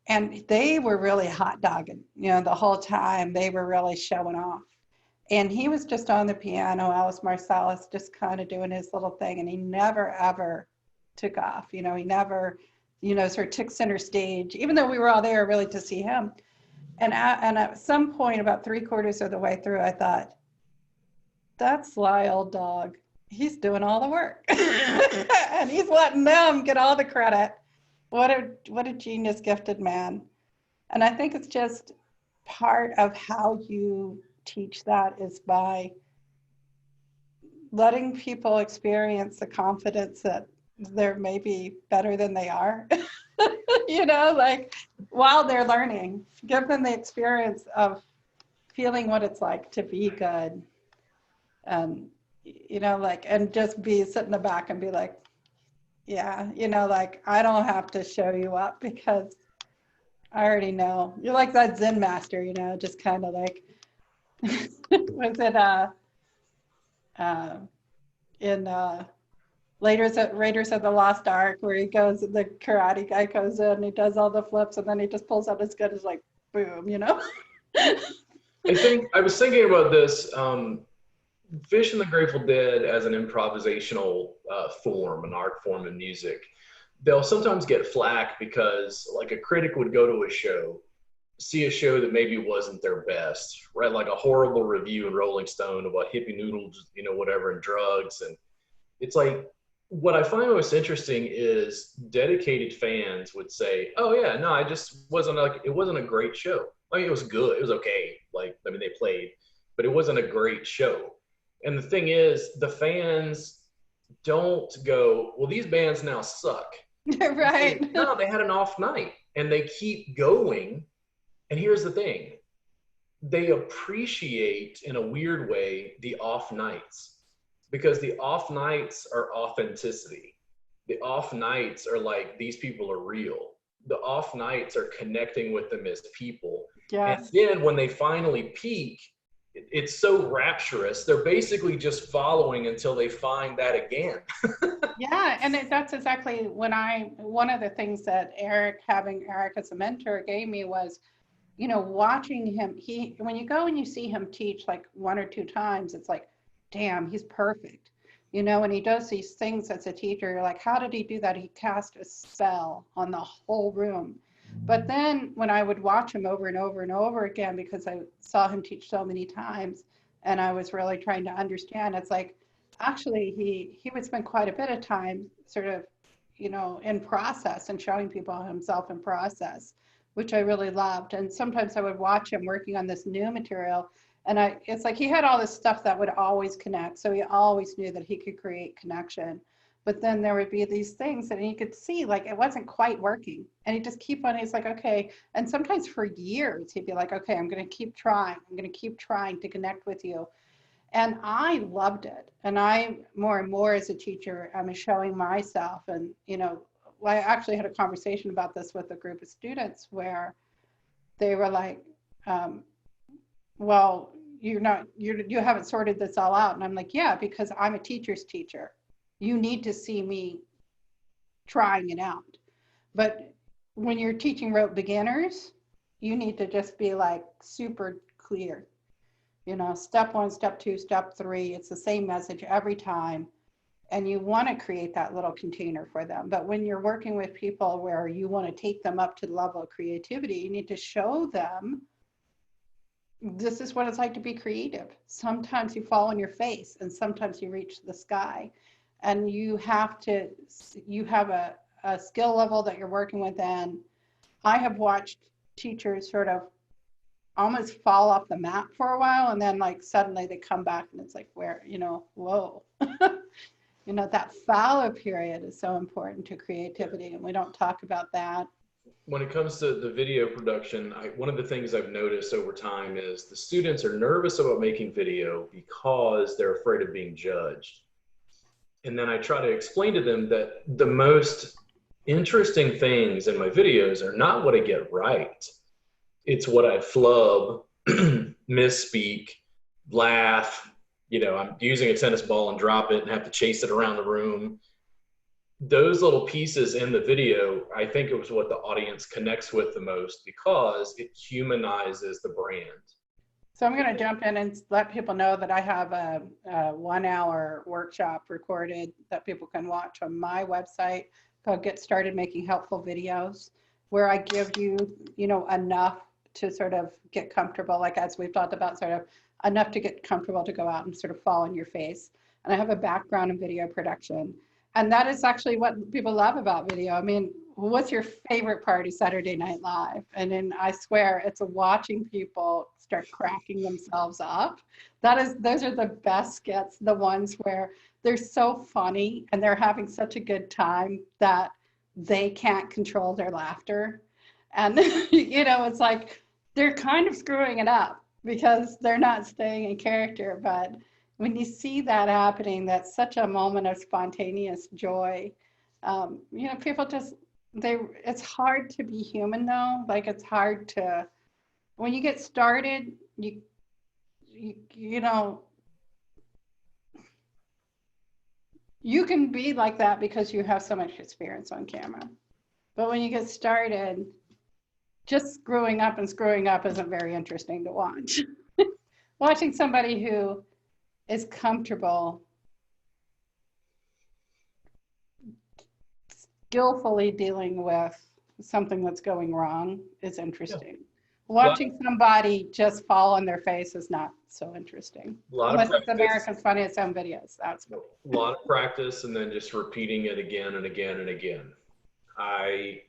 and they were really hot dogging. The whole time they were really showing off. And he was just on the piano, Alice Marsalis, just kind of doing his little thing. And he never, ever took off. He never, sort of took center stage, even though we were all there really to see him. And at some point, about 3/4 of the way through, I thought, that sly old dog, he's doing all the work. And he's letting them get all the credit. What a genius, gifted man. And I think it's just part of how you teach that is by letting people experience the confidence that they're maybe better than they are. Like while they're learning, give them the experience of feeling what it's like to be good. And, and just be sit in the back and be like, yeah, like I don't have to show you up because I already know. You're like that Zen master, just kind of like, was it in Raiders of the Lost Ark, where the karate guy goes in and he does all the flips and then he just pulls out his gun, is like boom,
I was thinking about this. Fish and the Grateful Dead as an improvisational form, an art form in music, they'll sometimes get flack because like a critic would go to a show, see a show that maybe wasn't their best, right? Like a horrible review in Rolling Stone about hippie noodles, whatever, and drugs. And it's like, what I find most interesting is dedicated fans would say, oh yeah, no, it wasn't a great show. I mean, it was good. It was okay. They played, but it wasn't a great show. And the thing is, the fans don't go, well, these bands now suck.
Right.
No, they had an off night and they keep going. And here's the thing, they appreciate in a weird way the off nights, because the off nights are authenticity. The off nights are like, these people are real. The off nights are connecting with them as people.
Yes.
And then when they finally peak, it's so rapturous. They're basically just following until they find that again.
Yeah, and that's exactly one of the things that having Eric as a mentor gave me was, watching him. When you go and you see him teach like 1 or 2 times, it's like, damn, he's perfect. And he does these things as a teacher. You're like, how did he do that? He cast a spell on the whole room. But then when I would watch him over and over and over again, because I saw him teach so many times and I was really trying to understand, it's like, actually, he would spend quite a bit of time sort of, in process and showing people himself in process, which I really loved. And sometimes I would watch him working on this new material, and it's like he had all this stuff that would always connect. So he always knew that he could create connection. But then there would be these things that he could see like it wasn't quite working. And he'd just keep on, he's like, okay. And sometimes for years, he'd be like, okay, I'm going to keep trying. I'm going to keep trying to connect with you. And I loved it. And I, more and more as a teacher, I'm showing myself. And, I actually had a conversation about this with a group of students where they were like, well, you haven't sorted this all out. And I'm like, yeah, because I'm a teacher's teacher. You need to see me trying it out. But when you're teaching rote beginners, you need to just be like super clear. Step 1, step 2, step 3, it's the same message every time. And you want to create that little container for them. But when you're working with people where you want to take them up to the level of creativity, you need to show them this is what it's like to be creative. Sometimes you fall on your face and sometimes you reach the sky. And you have a skill level that you're working with. And I have watched teachers sort of almost fall off the map for a while, and then like suddenly they come back and it's like, where, whoa. You know, that fallow period is so important to creativity, and we don't talk about that.
When it comes to the video production, one of the things I've noticed over time is the students are nervous about making video because they're afraid of being judged. And then I try to explain to them that the most interesting things in my videos are not what I get right. It's what I flub, misspeak, laugh. You know, I'm using a tennis ball and drop it and have to chase it around the room. Those little pieces in the video, I think it was what the audience connects with the most because it humanizes the brand.
So I'm going to jump in and let people know that I have a 1 hour workshop recorded that people can watch on my website called Get Started Making Helpful Videos, where I give you, you know, enough to sort of get comfortable, like as we've talked about, sort of enough to get comfortable to go out and sort of fall on your face. And I have a background in video production. And that is actually what people love about video. I mean, what's your favorite part of Saturday Night Live? And then I swear it's watching people start cracking themselves up. Those are the best skits, the ones where they're so funny and they're having such a good time that they can't control their laughter. And, you know, it's like they're kind of screwing it up because they're not staying in character. But when you see that happening, that's such a moment of spontaneous joy. You know, people just, it's hard to be human though. Like it's hard to, when you get started, you know, you can be like that because you have so much experience on camera. But when you get started, just screwing up isn't very interesting to watch. Watching somebody who is comfortable skillfully dealing with something that's going wrong is interesting. Yeah. Watching somebody just fall on their face is not so interesting. Unless it's America's Funniest Home Videos. That's cool.
A lot of practice and then just repeating it again and again and again. I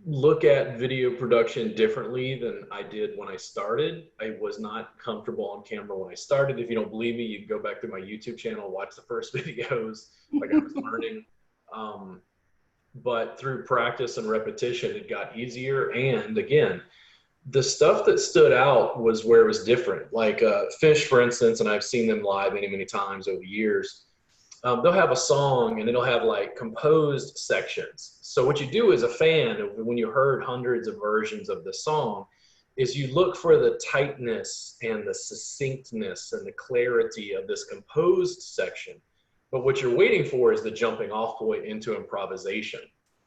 look at video production differently than I did when I started. I was not comfortable on camera when I started. If you don't believe me, you can go back to my YouTube channel, watch the first videos, like I was learning. But through practice and repetition, it got easier. And again, the stuff that stood out was where it was different. Like Fish, for instance, and I've seen them live many, many times over years. They'll have a song and it'll have like composed sections. So what you do as a fan, when you heard hundreds of versions of the song, is you look for the tightness and the succinctness and the clarity of this composed section. But what you're waiting for is the jumping off point into improvisation.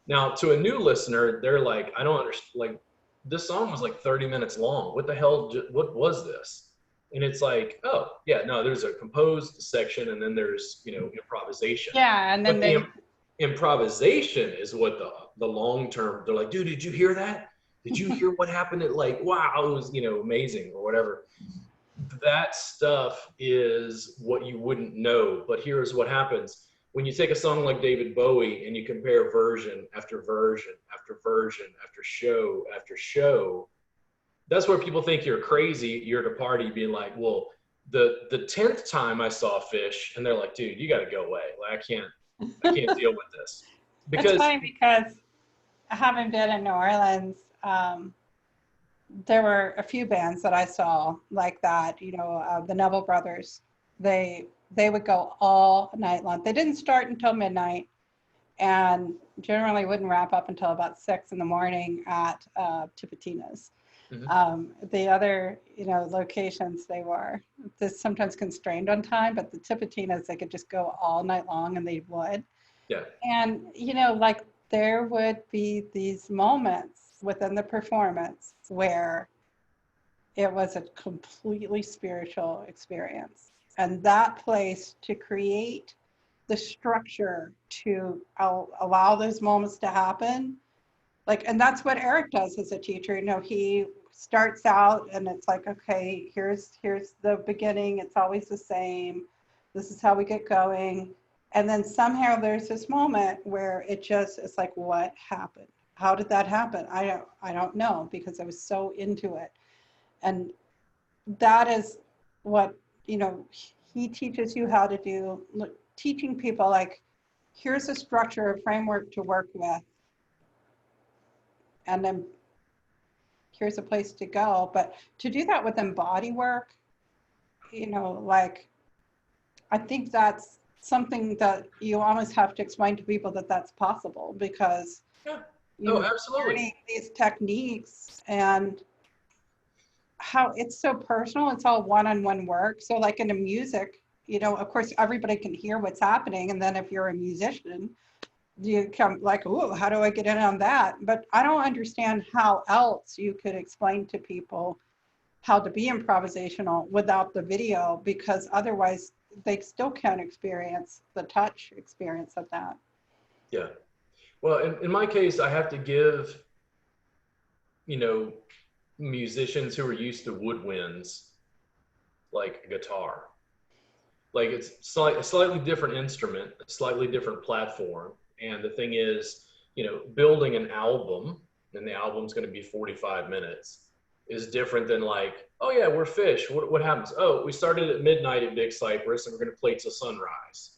Now, to a new listener, they're like, I don't understand, like, this song was like 30 minutes long. What the hell, what was this? And it's like, oh, yeah, no, there's a composed section and then there's, you know, improvisation.
Yeah, and then
the improvisation is what the long term, they're like, dude, did you hear that? Did you hear what happened? It like, wow, it was, you know, amazing or whatever. That stuff is what you wouldn't know. But here's what happens. When you take a song like David Bowie and you compare version after version after version after show after show, that's where people think you're crazy. You're at a party being like, well, the 10th time I saw Fish, and they're like, dude, you got to go away. Like, I can't deal with this.
Because it's funny because having been in New Orleans, there were a few bands that I saw like that. You know, the Neville Brothers. They would go all night long. They didn't start until midnight, and generally wouldn't wrap up until about 6 in the morning at Tipitina's. Mm-hmm. The other, you know, locations, they were sometimes constrained on time, but the Tipitina's, they could just go all night long, and they would.
Yeah.
And, you know, like there would be these moments within the performance where it was a completely spiritual experience. And that place to create the structure to allow those moments to happen. Like, and that's what Eric does as a teacher. You know, he starts out and it's like, okay, here's the beginning. It's always the same. This is how we get going. And then somehow there's this moment where it just, it's like, what happened? How did that happen? I don't know, because I was so into it. And that is what, you know, he teaches you how to do, teaching people like, here's a structure, a framework to work with, and then here's a place to go. But to do that within body work, like, I think that's something that you almost have to explain to people that that's possible, because
Yeah.
you're learning these techniques and how it's so personal. It's all one-on-one work. So like in the music, of course, everybody can hear what's happening. And then if you're a musician, you come like, oh, how do I get in on that? But I don't understand how else you could explain to people how to be improvisational without the video, because otherwise they still can't experience the touch experience of that.
Yeah. Well, in my case, I have to give, musicians who are used to woodwinds, like a guitar. Like it's a slightly different instrument, a slightly different platform. And the thing is, building an album, and the album's going to be 45 minutes, is different than like, oh yeah, we're Fish. What happens? Oh, we started at midnight at Big Cypress and we're going to play till sunrise.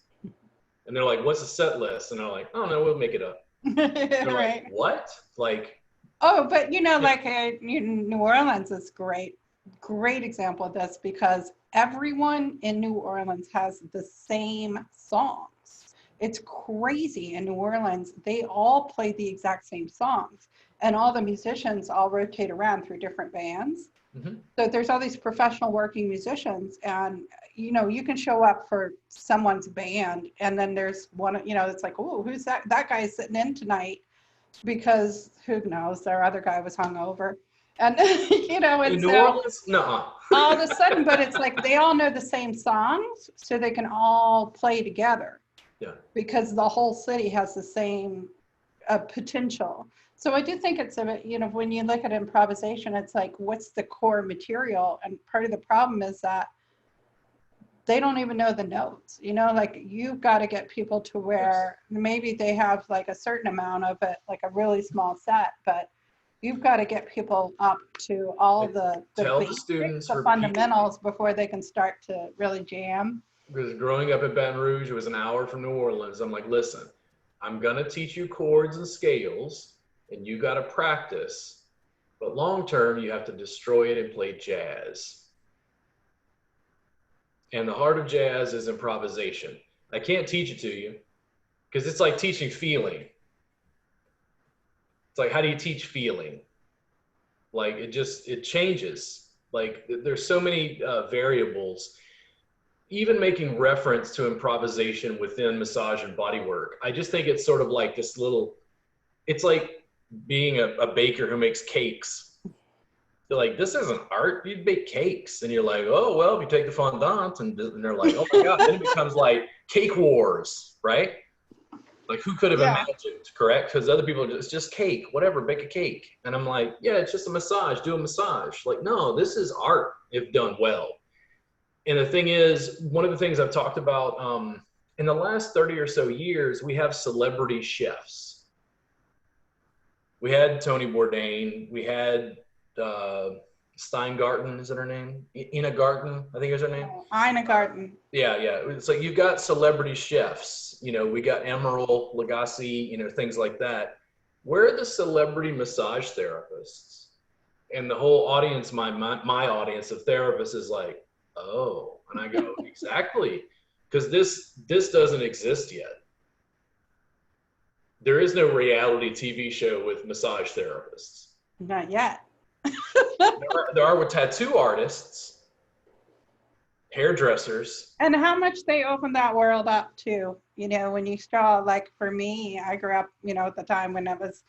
And they're like, what's the set list? And they're like, oh no, we'll make it up. They're
Right.
like, what? Like,
oh, but like New Orleans is great example of this, because everyone in New Orleans has the same songs. It's crazy. In New Orleans, they all play the exact same songs, and all the musicians all rotate around through different bands.
mm-hmm.
So there's all these professional working musicians, and you can show up for someone's band, and then there's one, it's like, oh, who's that? That guy's sitting in tonight, because who knows, their other guy was hungover. And and
In New
so
Orleans, no.
all of a sudden, but it's like they all know the same songs, so they can all play together.
Yeah.
Because the whole city has the same potential. So I do think it's when you look at improvisation, it's like, what's the core material? And part of the problem is that they don't even know the notes. Like, you've got to get people to where maybe they have like a certain amount of it, like a really small set, but you've got to get people up to all the basics,
students,
the fundamentals, before they can start to really jam.
Because growing up in Baton Rouge, it was an hour from New Orleans. I'm like, listen, I'm going to teach you chords and scales, and you got to practice. But long term, you have to destroy it and play jazz. And the heart of jazz is improvisation. I can't teach it to you, because it's like teaching feeling. It's like, how do you teach feeling? Like, it changes. Like, there's so many variables. Even making reference to improvisation within massage and body work, I just think it's sort of like this little, it's like being a baker who makes cakes. They're like, this isn't art, you bake cakes. And you're like, oh, well, if you take the fondant, and they're like, oh my God, then it becomes like cake wars, right? Like, who could have imagined, correct? Because other people, it's just cake, whatever, bake a cake. And I'm like, yeah, it's just a massage, do a massage. Like, no, this is art if done well. And the thing is, one of the things I've talked about in the last 30 or so years, we have celebrity chefs. We had Tony Bourdain. We had Steingarten, is that her name? Ina Garten, I think is her name.
Ina Garten.
Yeah. It's like, you've got celebrity chefs. We got Emeril Lagasse, things like that. Where are the celebrity massage therapists? And the whole audience, my audience of therapists is like, oh, and I go, exactly, because this doesn't exist yet. There is no reality TV show with massage therapists.
Not yet.
there are with tattoo artists, hairdressers.
And how much they open that world up to, when you saw, like for me, I grew up, at the time when it was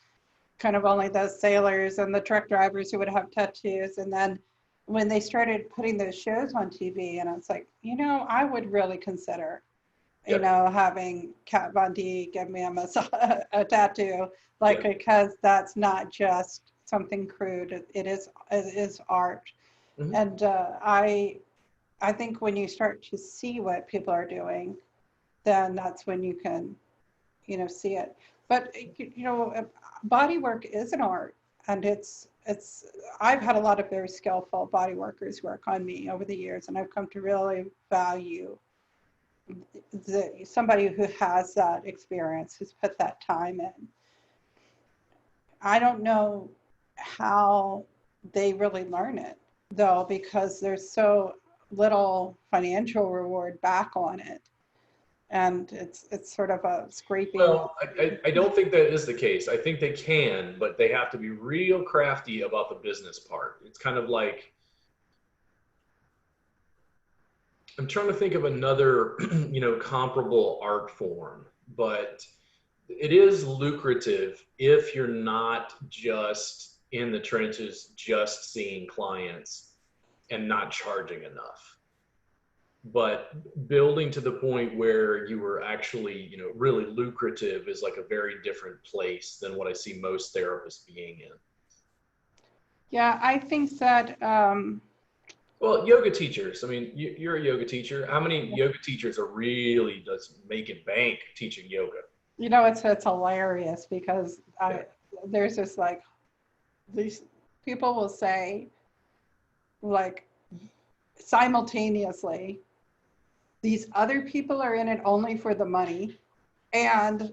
kind of only the sailors and the truck drivers who would have tattoos. And then when they started putting those shows on TV, and I was like, I would really consider, having Kat Von D give me a tattoo, because that's not just something crude. It is art. Mm-hmm. And I think when you start to see what people are doing, then that's when you can, see it. But, body work is an art, and it's I've had a lot of very skillful body workers work on me over the years, and I've come to really value somebody who has that experience, who's put that time in. I don't know how they really learn it, though, because there's so little financial reward back on it. And it's sort of a scraping.
Well, I don't think that is the case. I think they can, but they have to be real crafty about the business part. It's kind of like, I'm trying to think of another, comparable art form, but it is lucrative if you're not just in the trenches, just seeing clients and not charging enough. But building to the point where you were actually, really lucrative is like a very different place than what I see most therapists being in.
Yeah, I think that,
well, yoga teachers, I mean, you're a yoga teacher. How many yoga teachers are really just making bank teaching yoga?
it's hilarious because there's this like, these people will say like simultaneously, these other people are in it only for the money, and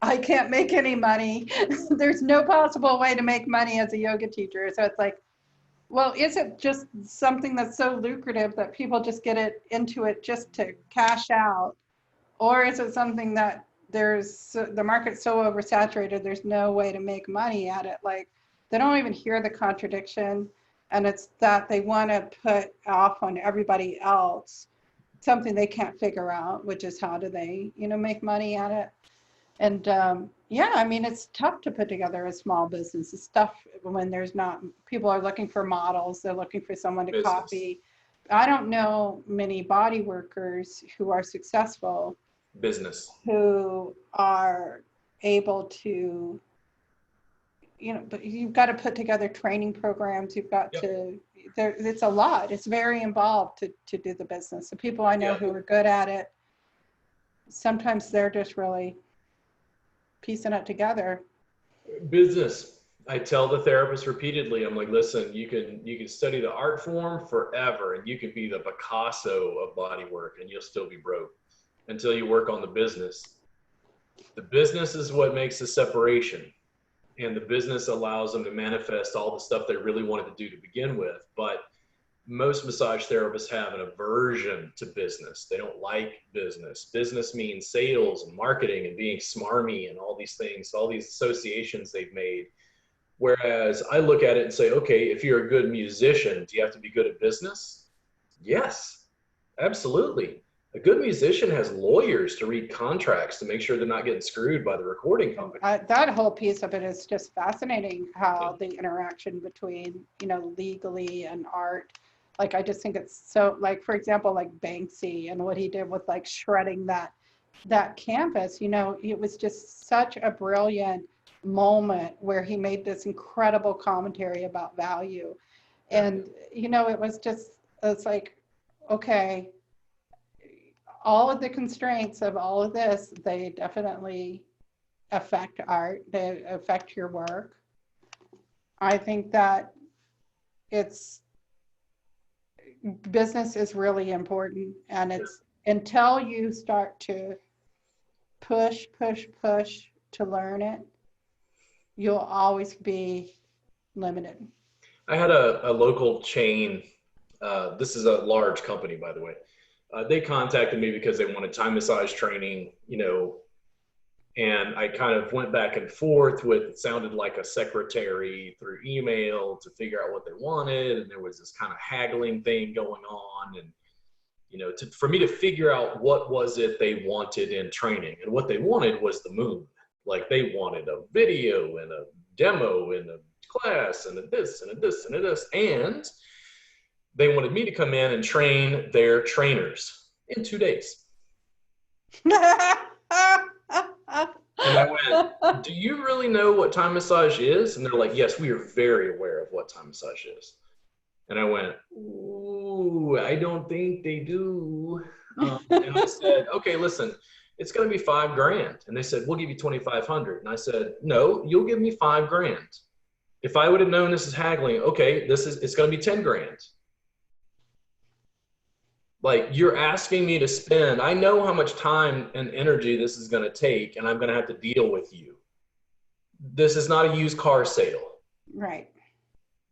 I can't make any money. There's no possible way to make money as a yoga teacher. So it's like, well, is it just something that's so lucrative that people just get into it just to cash out? Or is it something that the market's so oversaturated, there's no way to make money at it? Like, they don't even hear the contradiction. And it's that they want to put off on everybody else something they can't figure out, which is how do they, make money at it. And I mean, it's tough to put together a small business. It's tough when there's not, people are looking for models, they're looking for someone to copy. I don't know many body workers who are successful who are able to, but you've got to put together training programs. You've got to, it's a lot. It's very involved to do the business. The people I know who are good at it, sometimes they're just really piecing it together.
Business. I tell the therapist repeatedly, I'm like, listen, you can study the art form forever, and you can be the Picasso of body work, and you'll still be broke until you work on the business. The business is what makes the separation, and the business allows them to manifest all the stuff they really wanted to do to begin with. But most massage therapists have an aversion to business. They don't like business. Business means sales and marketing and being smarmy and all these things, all these associations they've made. Whereas I look at it and say, okay, if you're a good musician, do you have to be good at business? Yes, absolutely. A good musician has lawyers to read contracts to make sure they're not getting screwed by the recording company.
That whole piece of it is just fascinating, how the interaction between, legally and art. Like, I just think it's so, like, for example, like Banksy and what he did with like shredding that canvas, it was just such a brilliant moment where he made this incredible commentary about value. And, it's like, okay, all of the constraints of all of this, they definitely affect art, they affect your work. I think that business is really important, and it's until you start to push to learn it, you'll always be limited.
I had a local chain. This is a large company, by the way. They contacted me because they wanted Thai massage training, and I kind of went back and forth with, it sounded like a secretary through email to figure out what they wanted. And there was this kind of haggling thing going on. And, for me to figure out what was it they wanted in training. And what they wanted was the moon. Like, they wanted a video and a demo and a class and a this and a this and a this. And they wanted me to come in and train their trainers in 2 days. And I went, do you really know what Thai massage is? And they're like, yes, we are very aware of what Thai massage is. And I went, ooh, I don't think they do. And I said, okay, listen, it's going to be $5,000. And they said, we'll give you $2,500. And I said, no, you'll give me $5,000. If I would have known this is haggling, okay, it's going to be 10 grand. Like, you're asking me to spend, I know how much time and energy this is going to take, and I'm going to have to deal with you. This is not a used car sale.
Right.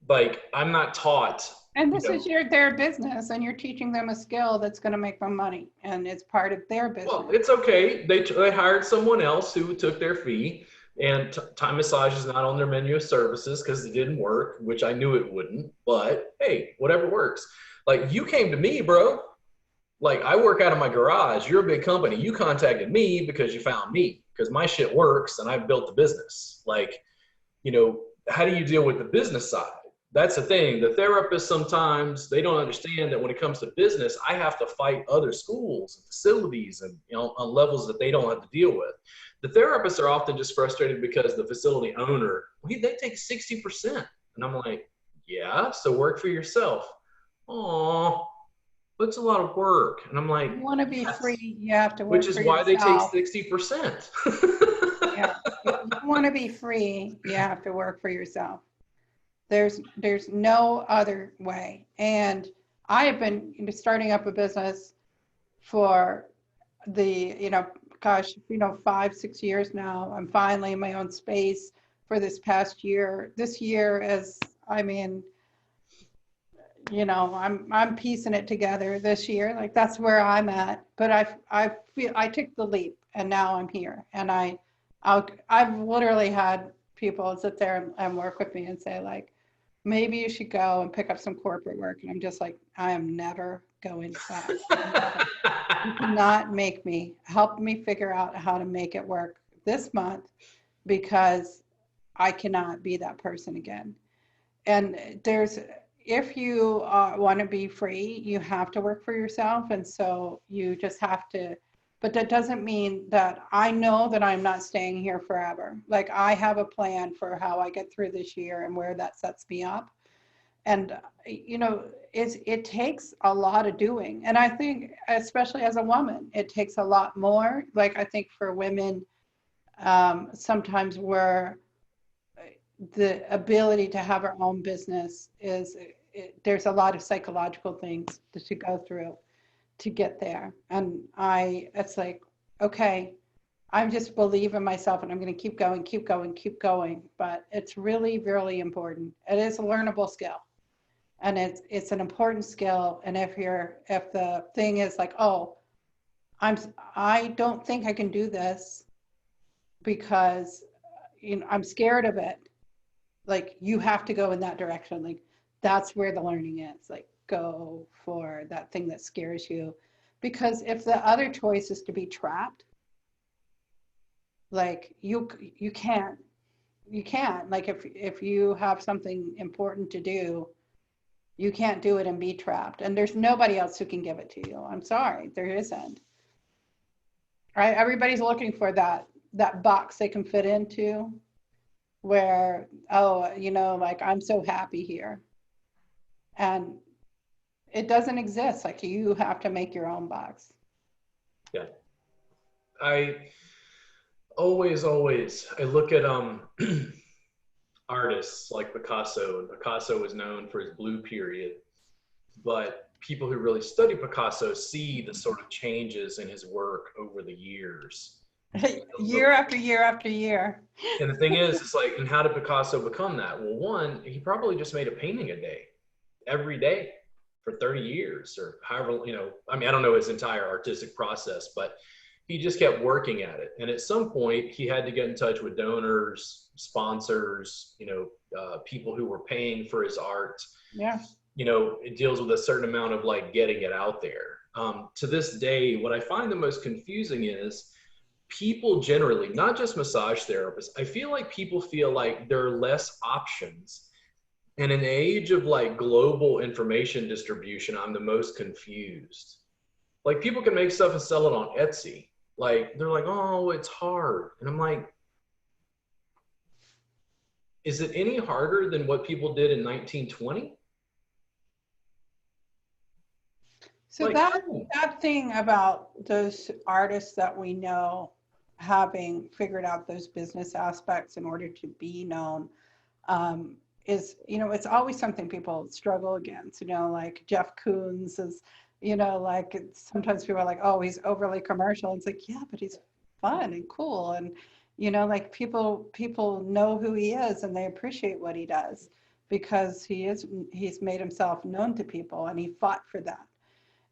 Like, I'm not taught.
And this is their business, and you're teaching them a skill that's going to make them money, and it's part of their business.
Well, it's okay. They hired someone else who took their fee, and Time Massage is not on their menu of services because it didn't work, which I knew it wouldn't. But hey, whatever works. Like, you came to me, bro. Like, I work out of my garage. You're a big company. You contacted me because you found me, because my shit works and I've built the business. Like, how do you deal with the business side? That's the thing. The therapists, sometimes they don't understand that when it comes to business, I have to fight other schools and facilities and, on levels that they don't have to deal with. The therapists are often just frustrated because the facility owner, they take 60%. And I'm like, yeah, so work for yourself. Aw, that's a lot of work. And I'm like,
you want to be free, you have to work for yourself.
Which is why they take 60%.
Yeah. If you want to be free, you have to work for yourself. There's no other way. And I have been starting up a business for 5-6 years now. I'm finally in my own space for this past year. This year I'm piecing it together this year. Like, that's where I'm at. But I feel I took the leap, and now I'm here. And I've literally had people sit there and work with me and say, like, maybe you should go and pick up some corporate work. And I'm just like, I am never going back. You cannot help me figure out how to make it work this month, because I cannot be that person again. And if you want to be free, you have to work for yourself. And so you just have to, but that doesn't mean that I know that I'm not staying here forever. Like, I have a plan for how I get through this year and where that sets me up. And, it takes a lot of doing. And I think, especially as a woman, it takes a lot more. Like, I think for women, sometimes the ability to have our own business there's a lot of psychological things to go through to get there. And it's like, okay, I just believe in myself, and I'm going to keep going. But it's really, really important. It is a learnable skill, and it's an important skill. And if the thing is like, oh, I don't think I can do this because I'm scared of it. Like, you have to go in that direction. Like, that's where the learning is. Like, go for that thing that scares you. Because if the other choice is to be trapped, like, you can't. Like, if you have something important to do, you can't do it and be trapped. And there's nobody else who can give it to you. I'm sorry, there isn't. Right? Everybody's looking for that box they can fit into, where, like, I'm so happy here. And it doesn't exist. Like, you have to make your own box.
Yeah. I always I look at artists like Picasso. Picasso was known for his blue period, but people who really study Picasso see the sort of changes in his work over the years.
Year after year after year.
And the thing is, it's like, and how did Picasso become that? Well, one, he probably just made a painting a day, every day for 30 years or however, I don't know his entire artistic process, but he just kept working at it. And at some point he had to get in touch with donors, sponsors, people who were paying for his art.
Yeah.
It deals with a certain amount of, like, getting it out there. To this day, what I find the most confusing is people generally, not just massage therapists, I feel like people feel like there are less options. And in an age of, like, global information distribution, I'm the most confused. Like, people can make stuff and sell it on Etsy. Like, they're like, oh, it's hard. And I'm like, is it any harder than what people did in 1920?
So that thing about those artists that we know having figured out those business aspects in order to be known, is, it's always something people struggle against, like Jeff Koons is, like sometimes people are like, oh, he's overly commercial. It's like, yeah, but he's fun and cool. And, like people know who he is and they appreciate what he does because he's made himself known to people and he fought for that.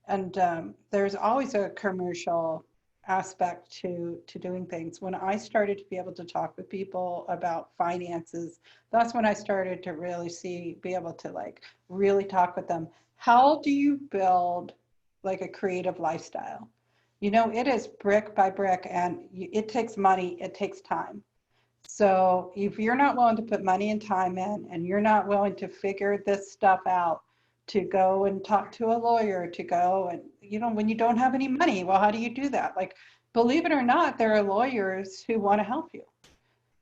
And there's always a commercial aspect to doing things. When I started to be able to talk with people about finances, that's when I started to really be able to like really talk with them. How do you build like a creative lifestyle? It is brick by brick, and it takes money, it takes time. So if you're not willing to put money and time in, and you're not willing to figure this stuff out, to go and talk to a lawyer, to go and, when you don't have any money, well, how do you do that? Like, believe it or not, there are lawyers who want to help you.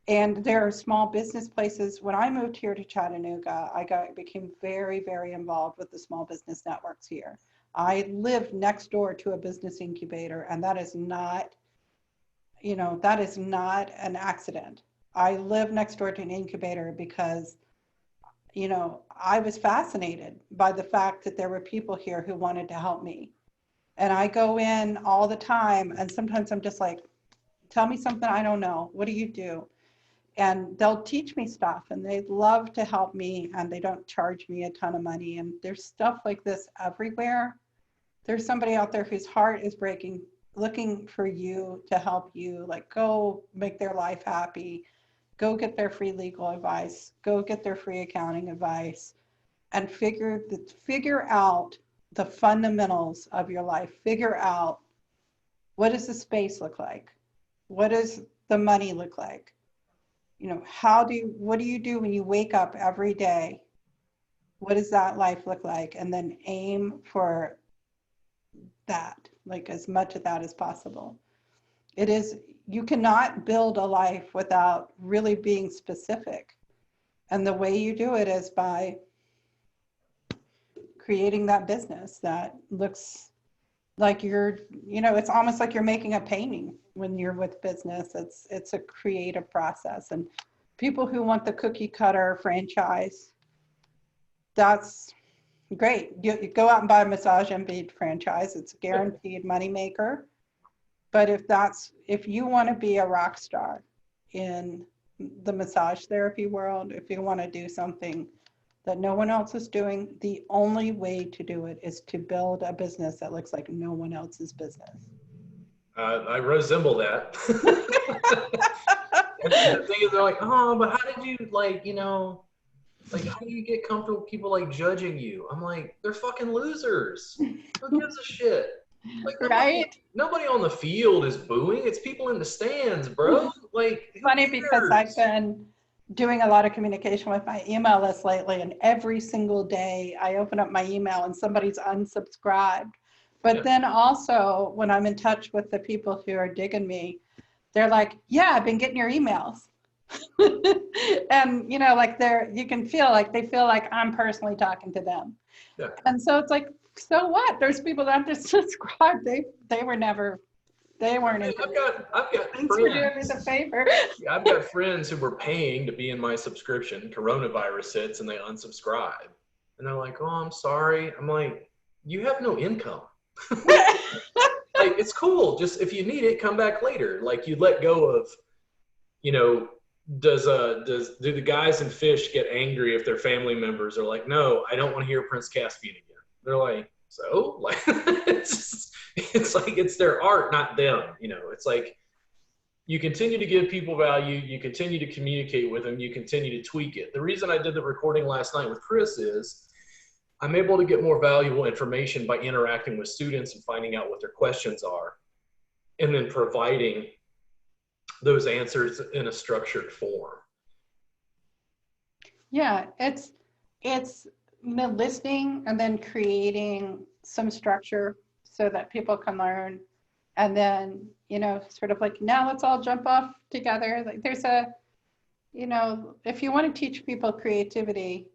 And there are small business places. When I moved here to Chattanooga, became very, very involved with the small business networks here. I lived next door to a business incubator, and that is not an accident. I live next door to an incubator because, I was fascinated by the fact that there were people here who wanted to help me. And I go in all the time, and sometimes I'm just like, tell me something I don't know. What do you do? And they'll teach me stuff, and they love to help me, and they don't charge me a ton of money. And there's stuff like this everywhere. There's somebody out there whose heart is breaking, looking for you to help you, like, go make their life happy, go get their free legal advice, go get their free accounting advice, and figure out the fundamentals of your life. Figure out, what does the space look like? What does the money look like? What do you do when you wake up every day? What does that life look like? And then aim for that, like as much of that as possible. You cannot build a life without really being specific. And the way you do it is by creating that business that looks like it's almost like you're making a painting when you're with business. It's a creative process. And people who want the cookie cutter franchise, that's great. You go out and buy a Massage Envy franchise. It's a guaranteed moneymaker. But if you want to be a rock star in the massage therapy world, if you want to do something that no one else is doing, the only way to do it is to build a business that looks like no one else's business.
I resemble that. And the thing is, they're like, oh, but how did you, how do you get comfortable with people like judging you? I'm like, they're fucking losers. Who gives a shit? Like, nobody on the field is booing. It's people in the stands, bro. Like,
it's funny because I've been doing a lot of communication with my email list lately, and every single day I open up my email and somebody's unsubscribed. But then also when I'm in touch with the people who are digging me, they're like, yeah, I've been getting your emails. And you can feel like they feel like I'm personally talking to them. Yeah. And so it's like, so what? There's people that just subscribe. They weren't.
I've got
Thanks for doing me the favor.
Yeah, I've got friends who were paying to be in my subscription. Coronavirus hits and they unsubscribe, and they're like, "Oh, I'm sorry." I'm like, "You have no income. Like, it's cool. Just if you need it, come back later." Like, you let go of, do the guys in Fish get angry if their family members are like, "No, I don't want to hear Prince Caspian again"? They're like, so? Like, it's like, it's their art, not them. It's like, you continue to give people value, you continue to communicate with them, you continue to tweak it. The reason I did the recording last night with Chris is I'm able to get more valuable information by interacting with students and finding out what their questions are, and then providing those answers in a structured form.
Yeah, it's listening and then creating some structure so that people can learn. And then, sort of like, now let's all jump off together. Like, there's if you want to teach people creativity,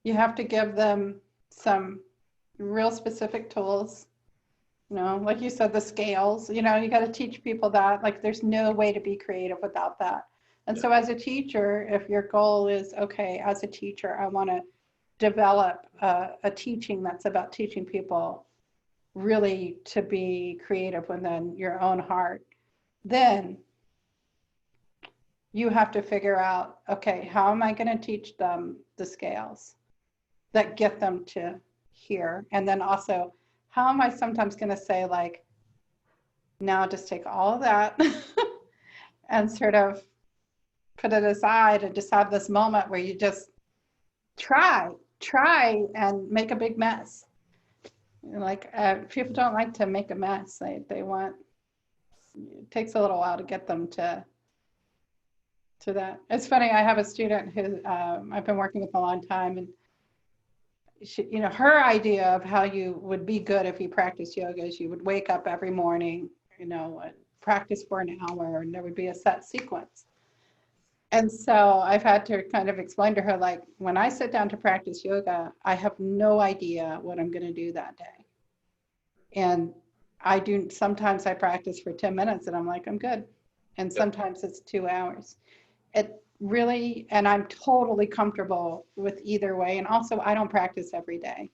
you have to give them some real specific tools. Like you said, the scales, you got to teach people that, like, there's no way to be creative without that. And so as a teacher, if your goal is, okay, as a teacher, I want to develop a teaching that's about teaching people really to be creative within your own heart, then you have to figure out, okay, how am I going to teach them the scales that get them to here? And then also, how am I sometimes going to say, like, now just take all of that and sort of put it aside and just have this moment where you just try and make a big mess. Like, people don't like to make a mess. They want, it takes a little while to get them to that. It's funny, I have a student who I've been working with a long time, and she, you know, her idea of how you would be good if you practice yoga is you would wake up every morning, you know, practice for an hour, and there would be a set sequence. And so I've had to kind of explain to her, like, when I sit down to practice yoga, I have no idea what I'm going to do that day. And sometimes I practice for 10 minutes and I'm like, I'm good. And sometimes it's 2 hours. It really, and I'm totally comfortable with either way. And also, I don't practice every day.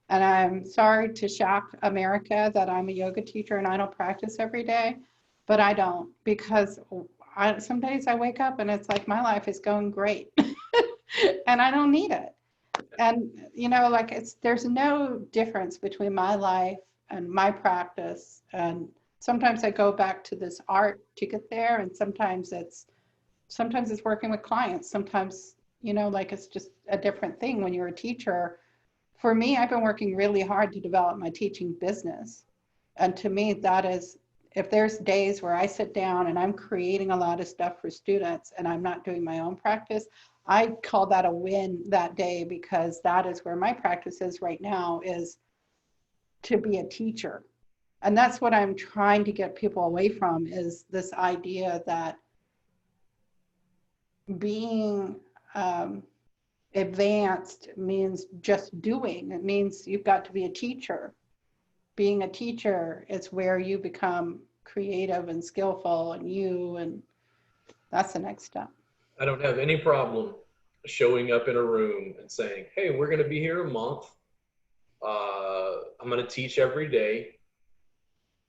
And I'm sorry to shock America that I'm a yoga teacher and I don't practice every day, but I don't, because some days I wake up and it's like my life is going great and I don't need it. And, you know, like, there's no difference between my life and my practice. And sometimes I go back to this art to get there. And sometimes it's working with clients. Sometimes, you know, like, it's just a different thing when you're a teacher. For me, I've been working really hard to develop my teaching business. And to me, that is, if there's days where I sit down and I'm creating a lot of stuff for students and I'm not doing my own practice, I call that a win that day, because that is where my practice is right now, is to be a teacher. And that's what I'm trying to get people away from, is this idea that being advanced means just doing. It means you've got to be a teacher. Being a teacher is where you become creative and skillful, and that's the next step.
I don't have any problem showing up in a room and saying, hey, we're going to be here a month. I'm going to teach every day.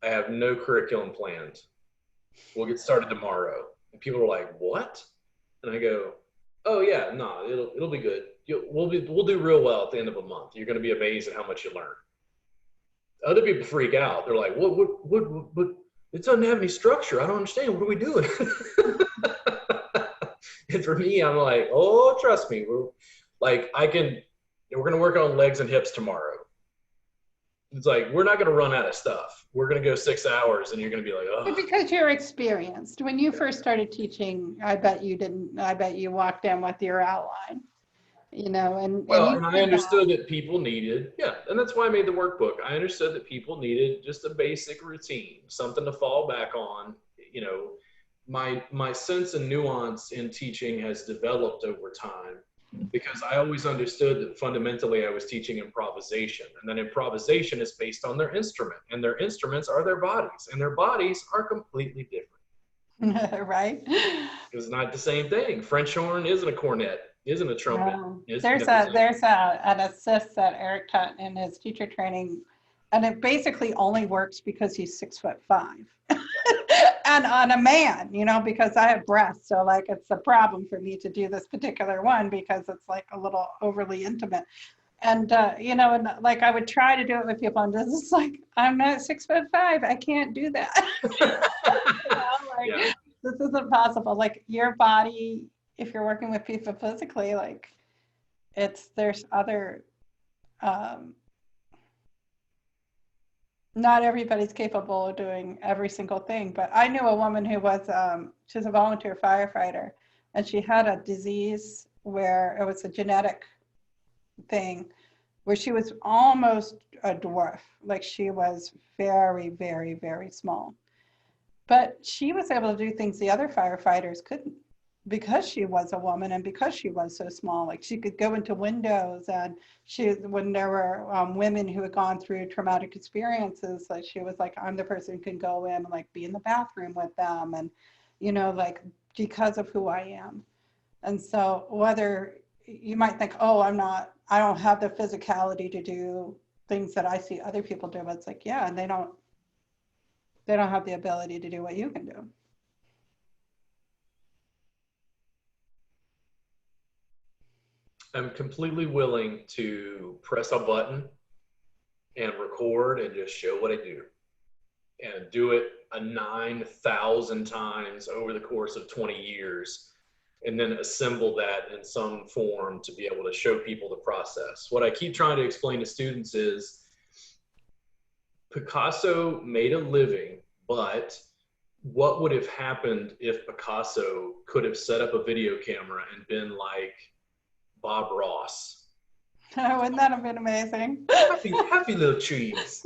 I have no curriculum planned. We'll get started tomorrow. And people are like, what? And I go, oh yeah, no, it'll be good. We'll do real well at the end of a month. You're going to be amazed at how much you learn. Other people freak out. They're like, what, it doesn't have any structure. I don't understand. What are we doing? And for me, I'm like, oh, trust me. We're going to work on legs and hips tomorrow. It's like, we're not going to run out of stuff. We're going to go 6 hours and you're going to be like, oh.
Because you're experienced. When you first started teaching, I bet you walked in with your outline, you know, and
I understood that people needed, and that's why I made the workbook. I understood that people needed just a basic routine, something to fall back on. You know, my sense and nuance in teaching has developed over time, because I always understood that fundamentally I was teaching improvisation, and then improvisation is based on their instrument, and their instruments are their bodies, and their bodies are completely different.
Right?
It's not the same thing. French horn isn't a cornet, isn't a trumpet.
No. There's an assist that Eric taught in his teacher training, and it basically only works because he's 6'5". And on a man, you know, because I have breasts, so like it's a problem for me to do this particular one because it's like a little overly intimate. And you know, and like I would try to do it with people, and it's like, I'm not 6'5", I can't do that. You know, like, this isn't possible. Like, your body, if you're working with people physically, like, there's other not everybody's capable of doing every single thing. But I knew a woman who was, she's a volunteer firefighter, and she had a disease where it was a genetic thing, where she was almost a dwarf. Like, she was very, very, very small. But she was able to do things the other firefighters couldn't, because she was a woman and because she was so small. Like, she could go into windows, and when there were women who had gone through traumatic experiences, like, she was like, I'm the person who can go in and like be in the bathroom with them, and, you know, like, because of who I am. And so whether you might think, oh, I don't have the physicality to do things that I see other people do, but it's like, yeah, and they don't have the ability to do what you can do.
I'm completely willing to press a button and record and just show what I do, and do it 9,000 times over the course of 20 years, and then assemble that in some form to be able to show people the process. What I keep trying to explain to students is Picasso made a living, but what would have happened if Picasso could have set up a video camera and been like Bob Ross?
Wouldn't that have been amazing?
Happy little trees.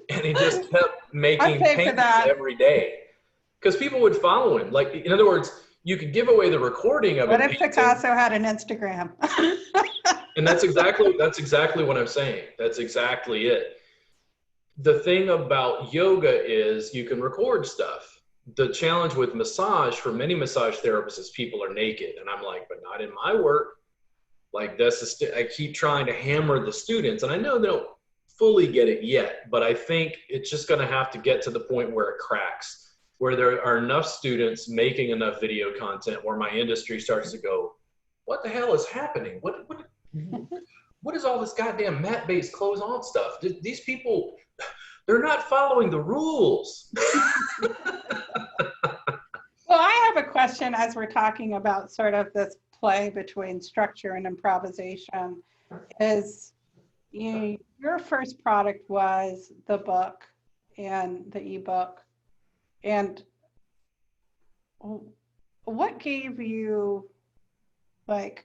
And he just kept making paintings every day because people would follow him. Like, in other words, you could give away the recording of
what
it.
If Picasso had an Instagram?
And that's exactly what I'm saying. That's exactly it. The thing about yoga is you can record stuff. The challenge with massage for many massage therapists is people are naked. And I'm like, but not in my work. Like, I keep trying to hammer the students, and I know they don't fully get it yet, but I think it's just going to have to get to the point where it cracks, where there are enough students making enough video content where my industry starts to go, what the hell is happening? What is all this goddamn mat-based clothes on stuff? These people, they're not following the rules.
Well, I have a question as we're talking about sort of this play between structure and improvisation. Is your first product was the book and the ebook, and what gave you, like,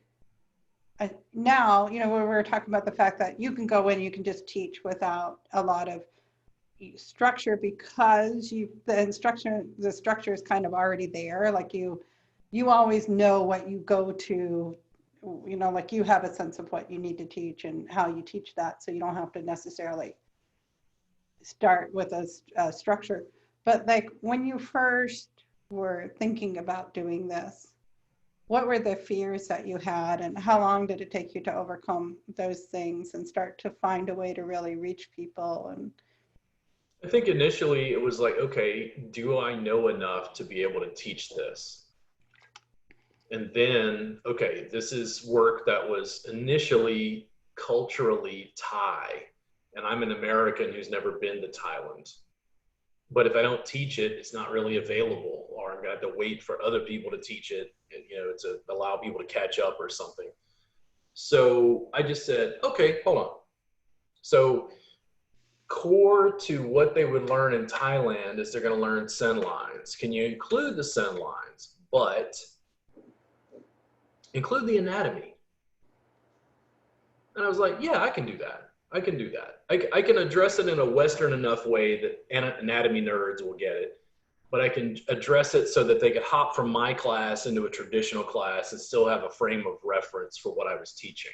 now, we were talking about the fact that you can go in, you can just teach without a lot of structure because the structure is kind of already there. Like you always know what you go to, like you have a sense of what you need to teach and how you teach that. So you don't have to necessarily start with a structure. But like when you first were thinking about doing this, what were the fears that you had, and how long did it take you to overcome those things and start to find a way to really reach people? And
I think initially it was like, okay, do I know enough to be able to teach this? And then, okay, this is work that was initially culturally Thai, and I'm an American who's never been to Thailand. But if I don't teach it, it's not really available, or I'm gonna have to wait for other people to teach it, to allow people to catch up or something. So I just said, okay, hold on. So core to what they would learn in Thailand is they're going to learn Sen lines. Can you include the Sen lines, but include the anatomy? And I was like, yeah, I can do that. I can do that. I can address it in a Western enough way that anatomy nerds will get it, but I can address it so that they could hop from my class into a traditional class and still have a frame of reference for what I was teaching.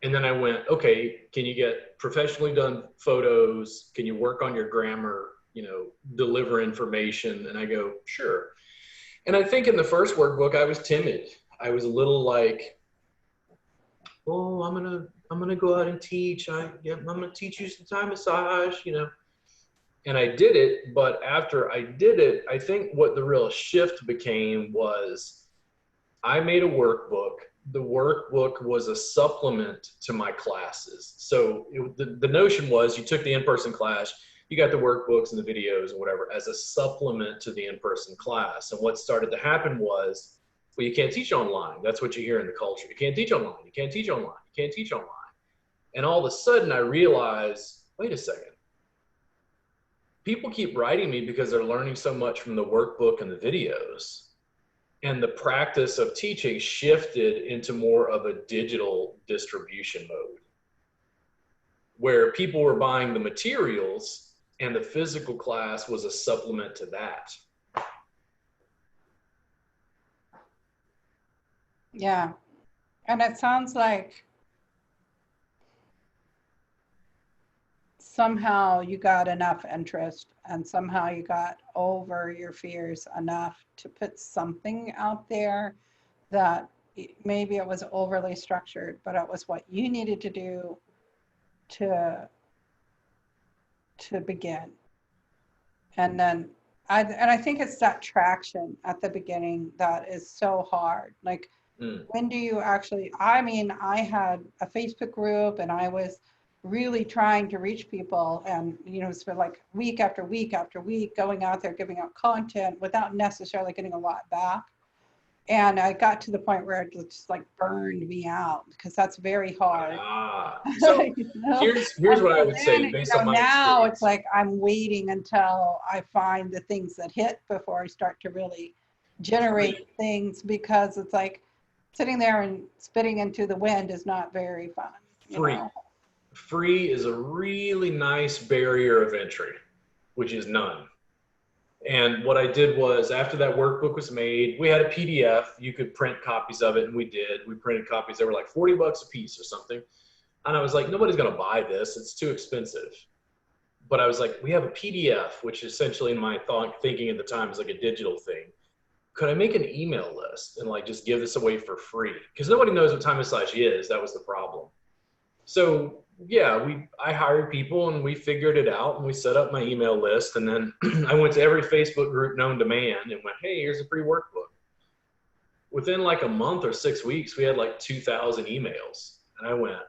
And then I went, okay, can you get professionally done photos? Can you work on your grammar, deliver information? And I go, sure. And I think in the first workbook, I was timid. I was a little like, oh, I'm gonna go out and teach. I'm gonna teach you some Thai massage, And I did it, but after I did it, I think what the real shift became was I made a workbook. The workbook was a supplement to my classes. So the notion was you took the in-person class, you got the workbooks and the videos and whatever as a supplement to the in-person class. And what started to happen was, well, you can't teach online. That's what you hear in the culture. You can't teach online. You can't teach online. You can't teach online. And all of a sudden I realized, wait a second. People keep writing me because they're learning so much from the workbook and the videos. And the practice of teaching shifted into more of a digital distribution mode, where people were buying the materials and the physical class was a supplement to that.
yeah, and it sounds like somehow you got enough interest and somehow you got over your fears enough to put something out there that maybe it was overly structured, but it was what you needed to do to begin. And then I think it's that traction at the beginning that is so hard. Like, when do you actually, I mean, I had a Facebook group and I was really trying to reach people, and, you know, it's been like week after week after week, going out there, giving out content without necessarily getting a lot back. And I got to the point where it just like burned me out, because that's very hard.
So
You know?
here's what I would say based on my
now
experience.
it's like I'm waiting until I find the things that hit before I start to really generate things, because it's like sitting there and spitting into the wind is not very fun.
Free is a really nice barrier of entry, which is none. And what I did was, after that workbook was made, we had a PDF. You could print copies of it, and we did. We printed copies that were like 40 bucks a piece or something. And I was like, nobody's going to buy this. It's too expensive. But I was like, we have a PDF, which essentially in my thinking at the time is like a digital thing. Could I make an email list and like just give this away for free? Because nobody knows what Thai massage is. That was the problem. So yeah, I hired people and we figured it out, and we set up my email list, and then I went to every Facebook group known to man and went, hey, here's a free workbook. Within like a month or 6 weeks, we had like 2,000 emails, and I went,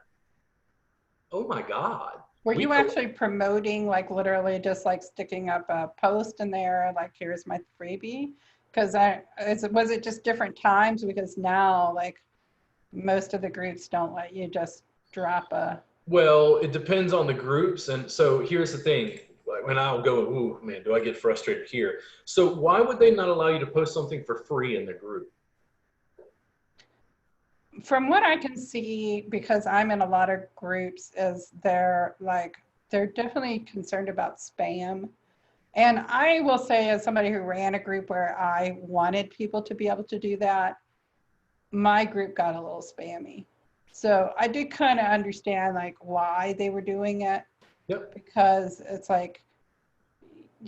oh my God.
Were you actually promoting, like literally just like sticking up a post in there, like, here's my freebie? Because was it just different times? Because now, like, most of the groups don't let you just drop a.
Well, it depends on the groups. And so here's the thing, like when I'll go, ooh, man, do I get frustrated here? So why would they not allow you to post something for free in the group?
From what I can see, because I'm in a lot of groups, is they're definitely concerned about spam. And I will say, as somebody who ran a group where I wanted people to be able to do that, my group got a little spammy. So I did kind of understand like why they were doing it.
Yep.
Because it's like,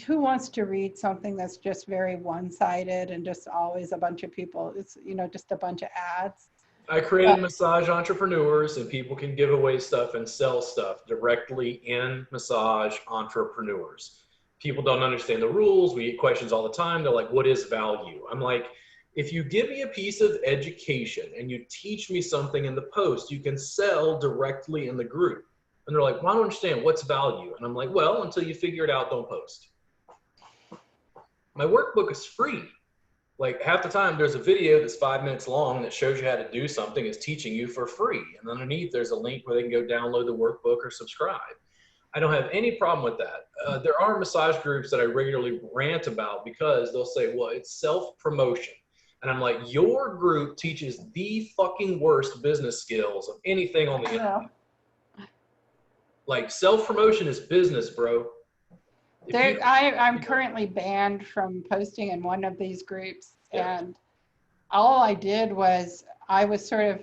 who wants to read something that's just very one-sided and just always a bunch of people? It's, you know, just a bunch of ads.
I created Massage Entrepreneurs, and people can give away stuff and sell stuff directly in Massage Entrepreneurs. People don't understand the rules. We get questions all the time. They're like, what is value? I'm like, if you give me a piece of education and you teach me something in the post, you can sell directly in the group. And they're like, well, I don't understand. What's value? And I'm like, well, until you figure it out, don't post. My workbook is free. Like half the time there's a video that's 5 minutes long that shows you how to do something, it's teaching you for free. And underneath there's a link where they can go download the workbook or subscribe. I don't have any problem with that. There are massage groups that I regularly rant about because they'll say, well, it's self-promotion. And I'm like, your group teaches the fucking worst business skills of anything on the internet. Like self-promotion is business, bro.
I'm currently banned from posting in one of these groups. Yeah. And all I did was I was sort of,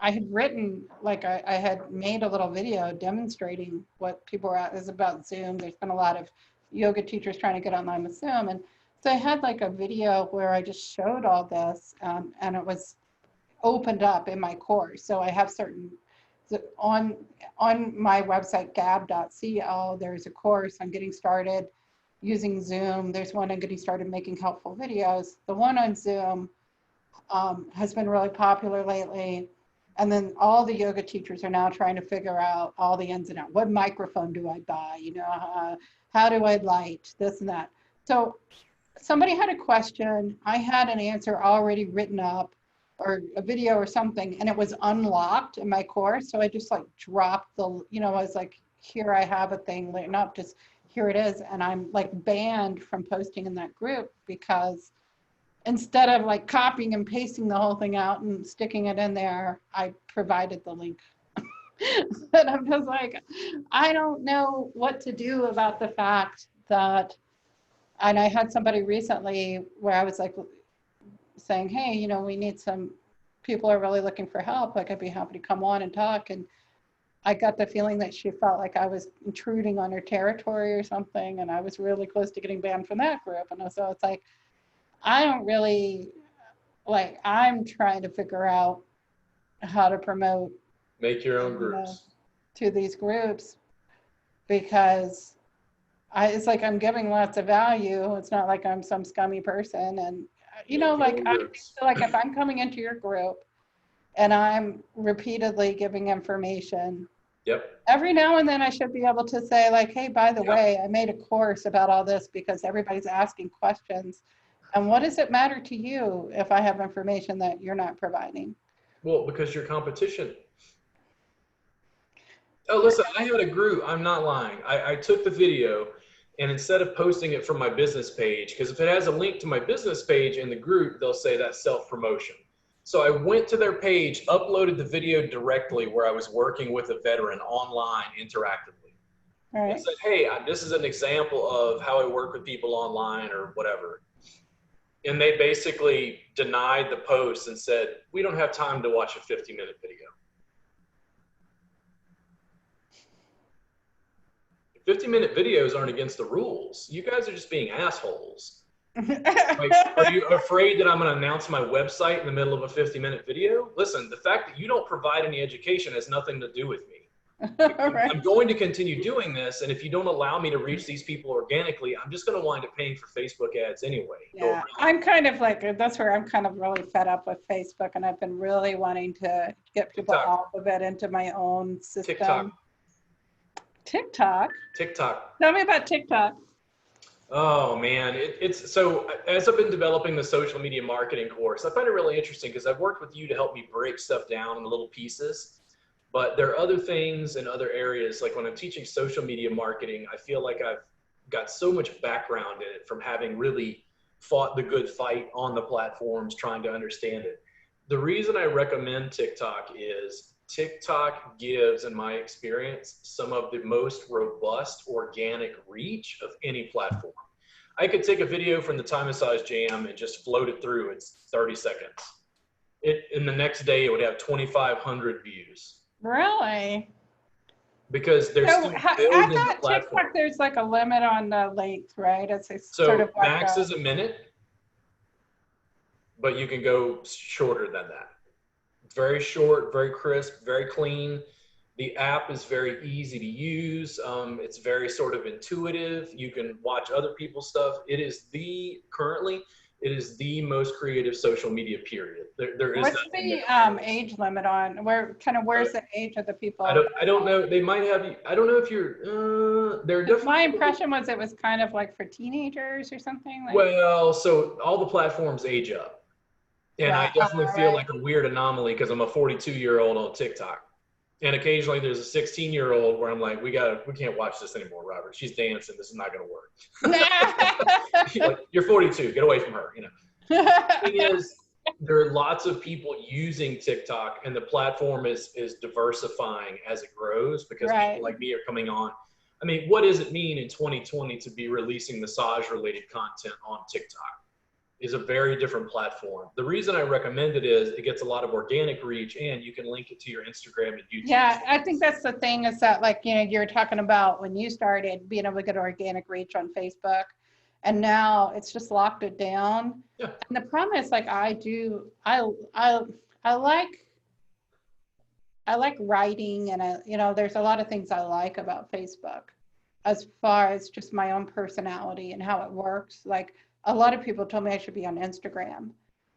I had written, like I had made a little video demonstrating what people were at. It was about Zoom. There's been a lot of yoga teachers trying to get online with Zoom. And so I had like a video where I just showed all this, and it was opened up in my course. So I have certain, on my website, gab.co, there's a course on getting started using Zoom. There's one on getting started making helpful videos. The one on Zoom has been really popular lately. And then all the yoga teachers are now trying to figure out all the ins and outs. What microphone do I buy? You know, how do I light this and that? So somebody had a question. I had an answer already written up, or a video or something, and it was unlocked in my course. So I just like dropped the, you know, I was like, here I have a thing written up, just here it is. And I'm like banned from posting in that group because instead of like copying and pasting the whole thing out and sticking it in there, I provided the link. And I'm just like, I don't know what to do about the fact that, and I had somebody recently where I was like saying, hey, you know, we need some, people are really looking for help. Like I'd be happy to come on and talk. And I got the feeling that she felt like I was intruding on her territory or something, and I was really close to getting banned from that group. And so it's like, I don't really, like, I'm trying to figure out how to promote,
Make your own
you know,
groups.
to these groups, because it's like I'm giving lots of value. It's not like I'm some scummy person. And, you know,
Make your
like,
own
I
groups.
feel like if I'm coming into your group and I'm repeatedly giving information,
Yep.
every now and then I should be able to say, like, hey, by the
Yep.
way, I made a course about all this because everybody's asking questions. And what does it matter to you if I have information that you're not providing?
Well, because your competition. Oh, listen, I had a group. I'm not lying. I took the video, and instead of posting it from my business page, because if it has a link to my business page in the group, they'll say that's self-promotion. So I went to their page, uploaded the video directly where I was working with a veteran online interactively.
All
And
right.
said, hey, this is an example of how I work with people online or whatever. And they basically denied the post and said, we don't have time to watch a 50-minute video. 50-minute videos aren't against the rules. You guys are just being assholes. Like, are you afraid that I'm going to announce my website in the middle of a 50-minute video? Listen, the fact that you don't provide any education has nothing to do with me.
Right.
I'm going to continue doing this, and if you don't allow me to reach these people organically, I'm just going to wind up paying for Facebook ads anyway.
Yeah, I'm kind of like, that's where I'm kind of really fed up with Facebook, and I've been really wanting to get people
TikTok.
off of it into my own system.
TikTok.
TikTok?
TikTok.
Tell me about TikTok.
Oh man, it's so as I've been developing the social media marketing course, I find it really interesting because I've worked with you to help me break stuff down into little pieces. But there are other things in other areas, like when I'm teaching social media marketing, I feel like I've got so much background in it from having really fought the good fight on the platforms, trying to understand it. The reason I recommend TikTok is TikTok gives, in my experience, some of the most robust organic reach of any platform. I could take a video from the Time and Size Jam and just float it through. It's 30 seconds. In the next day, it would have 2,500 views.
Really?
Because they're
So
still
I
building the
thought
platform.
TikTok, there's like a limit on the length, right? It's
So
sort of like
max is a minute, but you can go shorter than that. Very short, very crisp, very clean. The app is very easy to use. It's very sort of intuitive. You can watch other people's stuff. It is the most creative social media period. There is
What's
nothing
the
that compares.
age limit on where's the age of the people?
I don't know. They might have you. I don't know if you're. They're definitely.
My impression was it was kind of like for teenagers or something. Like,
Well, so all the platforms age up, and I
right.
definitely feel like a weird anomaly because I'm a 42-year-old on TikTok, and occasionally there's a 16-year-old where I'm like, we can't watch this anymore, Robert. She's dancing. This is not going to work. Like, you're 42. Get away from her. You know. The thing is, there are lots of people using TikTok, and the platform is diversifying as it grows because
Right.
people like me are coming on. I mean, what does it mean in 2020 to be releasing massage-related content on TikTok? Is a very different platform. The reason I recommend it is it gets a lot of organic reach, and you can link it to your Instagram and YouTube.
Yeah, I think that's the thing is that, like, you know, you're talking about when you started being able to get organic reach on Facebook, and now it's just locked it down.
Yeah.
And the problem is, like, I like writing, and there's a lot of things I like about Facebook as far as just my own personality and how it works. Like, a lot of people told me I should be on Instagram,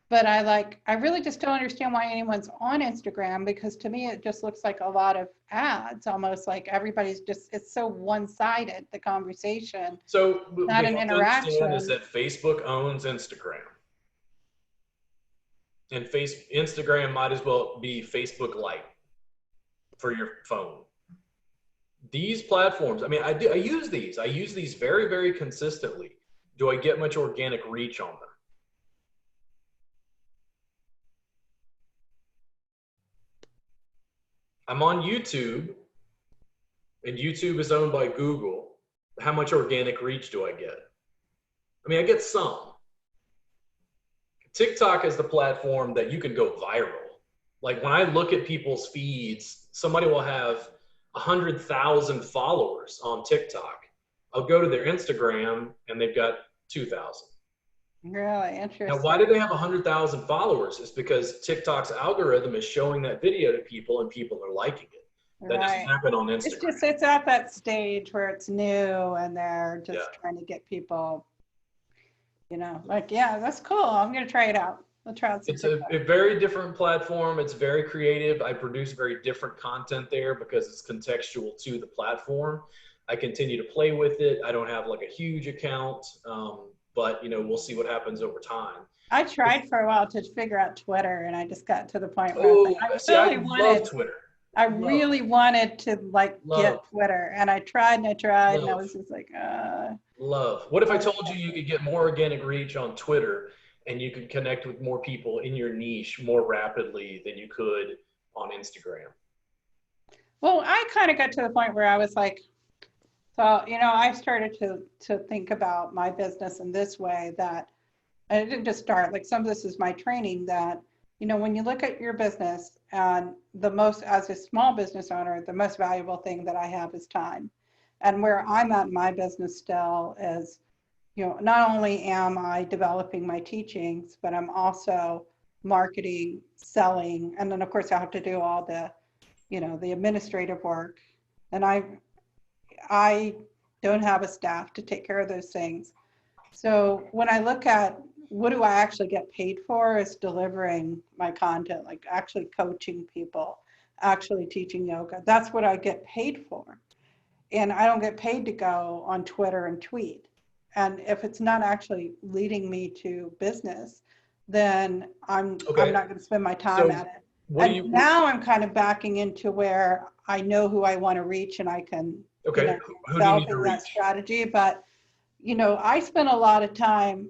but I really just don't understand why anyone's on Instagram, because to me it just looks like a lot of ads, almost like everybody's it's so one-sided, the conversation.
So
Not an interaction.
Is that Facebook owns Instagram, and Instagram might as well be Facebook Lite for your phone. These platforms, I mean, I use these. I use these very, very consistently. Do I get much organic reach on them? I'm on YouTube, and YouTube is owned by Google. How much organic reach do I get? I mean, I get some. TikTok is the platform that you can go viral. Like, when I look at people's feeds, somebody will have 100,000 followers on TikTok. I'll go to their Instagram and they've got 2,000.
Really
Now,
interesting.
why do they have 100,000 followers? It's because TikTok's algorithm is showing that video to people and people are liking it. That doesn't
Right.
happen on Instagram.
It's just, it's at that stage where it's new and they're just
Yeah.
trying to get people, you know, like, yeah, that's cool. I'm going to try it out. I'll try out some
It's a very different platform. It's very creative. I produce very different content there because it's contextual to the platform. I continue to play with it. I don't have like a huge account, but you know, we'll see what happens over time.
I tried for a while to figure out Twitter, and I just got to the point where
Oh,
I
see, I
really wanted,
love Twitter.
I really wanted to like
Love,
get Twitter, and I tried and I tried, and I
love,
was just like,
love. What if I told you you could get more organic reach on Twitter and you could connect with more people in your niche more rapidly than you could on Instagram?
well, I kind of got to the point where I was like, so, you know, I started to think about my business in this way, that I didn't just start, like some of this is my training, that, you know, when you look at your business, and as a small business owner, the most valuable thing that I have is time. And where I'm at in my business still is, you know, not only am I developing my teachings, but I'm also marketing, selling, and then of course I have to do all the, you know, the administrative work. And I don't have a staff to take care of those things. So when I look at what do I actually get paid for, is delivering my content, like actually coaching people, actually teaching yoga. That's what I get paid for. And I don't get paid to go on Twitter and tweet. And if it's not actually leading me to business, then I'm not going to spend my time at it. And now I'm kind of backing into where I know who I want to reach, and I can,
okay,
you know,
who do you need to reach?
That strategy. But, you know, I spend a lot of time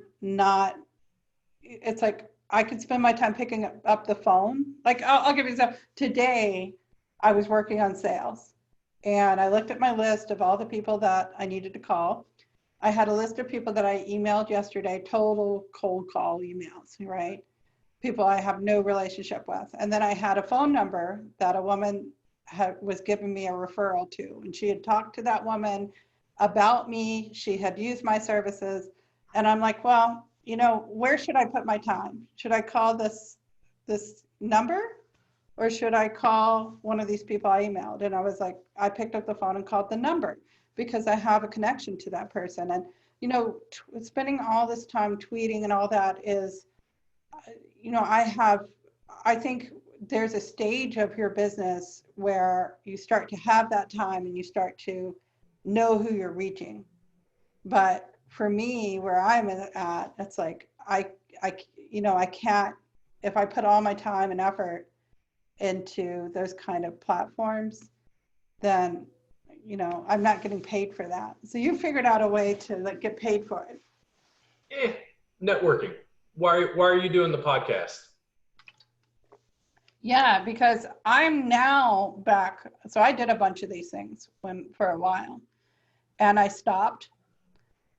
it's like I could spend my time picking up the phone. Like I'll give you an example. Today, I was working on sales, and I looked at my list of all the people that I needed to call. I had a list of people that I emailed yesterday, total cold call emails, right? People I have no relationship with. And then I had a phone number that a woman was giving me a referral to, and she had talked to that woman about me. She had used my services, and I'm like, well, you know, where should I put my time? Should I call this number, or should I call one of these people I emailed? And I was like, I picked up the phone and called the number because I have a connection to that person. And, you know, spending all this time tweeting and all that is, you know, I think there's a stage of your business where you start to have that time and you start to know who you're reaching. But for me, where I'm at, it's like, you know, I can't, if I put all my time and effort into those kind of platforms, then, you know, I'm not getting paid for that. So you figured out a way to like get paid for it.
Networking. Why are you doing the podcast?
Yeah, because I'm now back. So I did a bunch of these things for a while, and I stopped.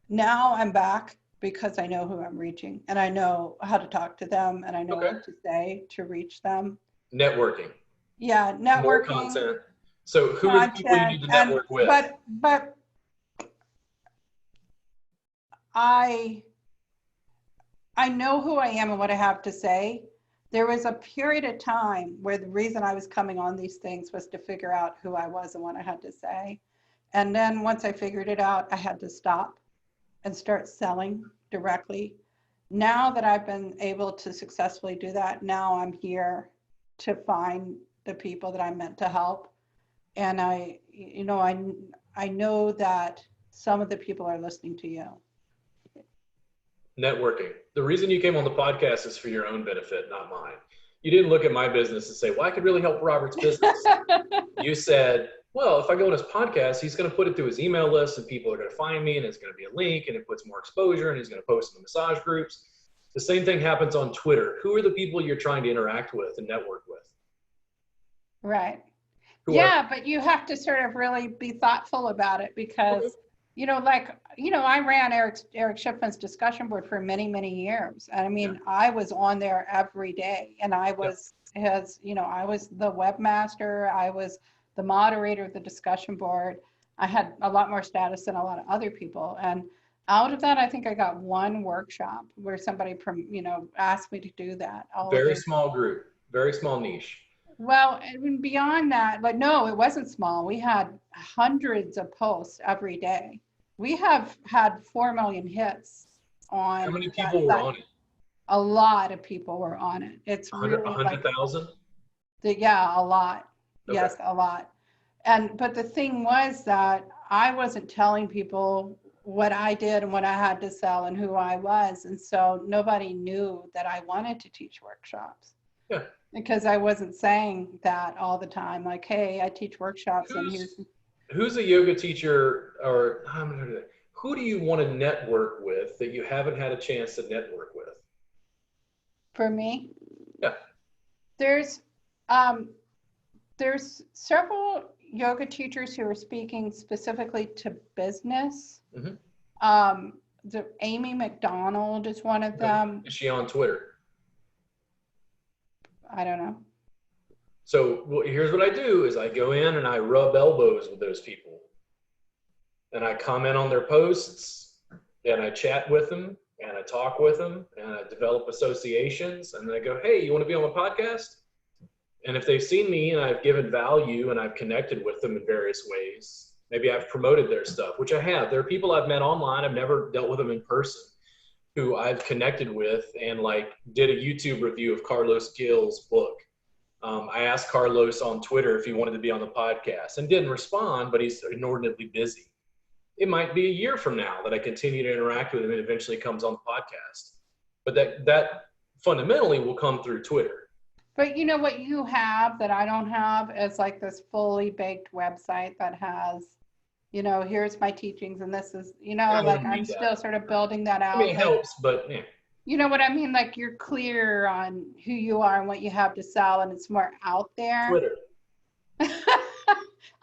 Now I'm back because I know who I'm reaching, and I know how to talk to them, and I know what to say to reach them.
Networking.
Yeah, networking.
More content. So who are the people you need to network with?
But I know who I am and what I have to say. There was a period of time where the reason I was coming on these things was to figure out who I was and what I had to say. And then once I figured it out, I had to stop and start selling directly. Now that I've been able to successfully do that, now I'm here to find the people that I'm meant to help. And I know that some of the people are listening to you.
Networking. The reason you came on the podcast is for your own benefit, not mine. You didn't look at my business and say, well, I could really help Robert's business. You said, well, if I go on his podcast, he's going to put it through his email list and people are going to find me and it's going to be a link and it puts more exposure and he's going to post in the massage groups. The same thing happens on Twitter. Who are the people you're trying to interact with and network with?
Right. But you have to sort of really be thoughtful about it because, you know, like, you know, I ran Eric Shipman's discussion board for many, many years. I mean, I was on there every day, and I was his, you know, I was the webmaster. I was the moderator of the discussion board. I had a lot more status than a lot of other people. And out of that, I think I got one workshop where somebody, asked me to do that.
Very small group, very small niche.
Well, and beyond that, but no, it wasn't small. We had hundreds of posts every day. We have had 4 million hits on.
How many people were on it?
A lot of people were on it. It's
100,000?
Yeah, a lot.
Okay.
Yes, a lot. But the thing was that I wasn't telling people what I did and what I had to sell and who I was. And so nobody knew that I wanted to teach workshops.
Yeah.
Because I wasn't saying that all the time, like, hey, I teach workshops.
Who's a yoga teacher, or who do you want to network with that you haven't had a chance to network with?
For me?
Yeah.
There's several yoga teachers who are speaking specifically to business.
Mm-hmm.
Amy McDonald is one of them.
Is she on Twitter?
I don't know.
So here's what I do is I go in and I rub elbows with those people. And I comment on their posts and I chat with them and I talk with them and I develop associations. And then I go, hey, you want to be on my podcast? And if they've seen me and I've given value and I've connected with them in various ways, maybe I've promoted their stuff, which I have. There are people I've met online. I've never dealt with them in person, who I've connected with and did a YouTube review of Carlos Gil's book. I asked Carlos on Twitter if he wanted to be on the podcast and didn't respond, but he's inordinately busy. It might be a year from now that I continue to interact with him and eventually comes on the podcast. But that fundamentally will come through Twitter.
But you know what you have that I don't have is like this fully baked website that has, here's my teachings and this is, I'm still sort of building that out.
I mean, it helps, but yeah.
You know what I mean? Like you're clear on who you are and what you have to sell and it's more out there.
Twitter.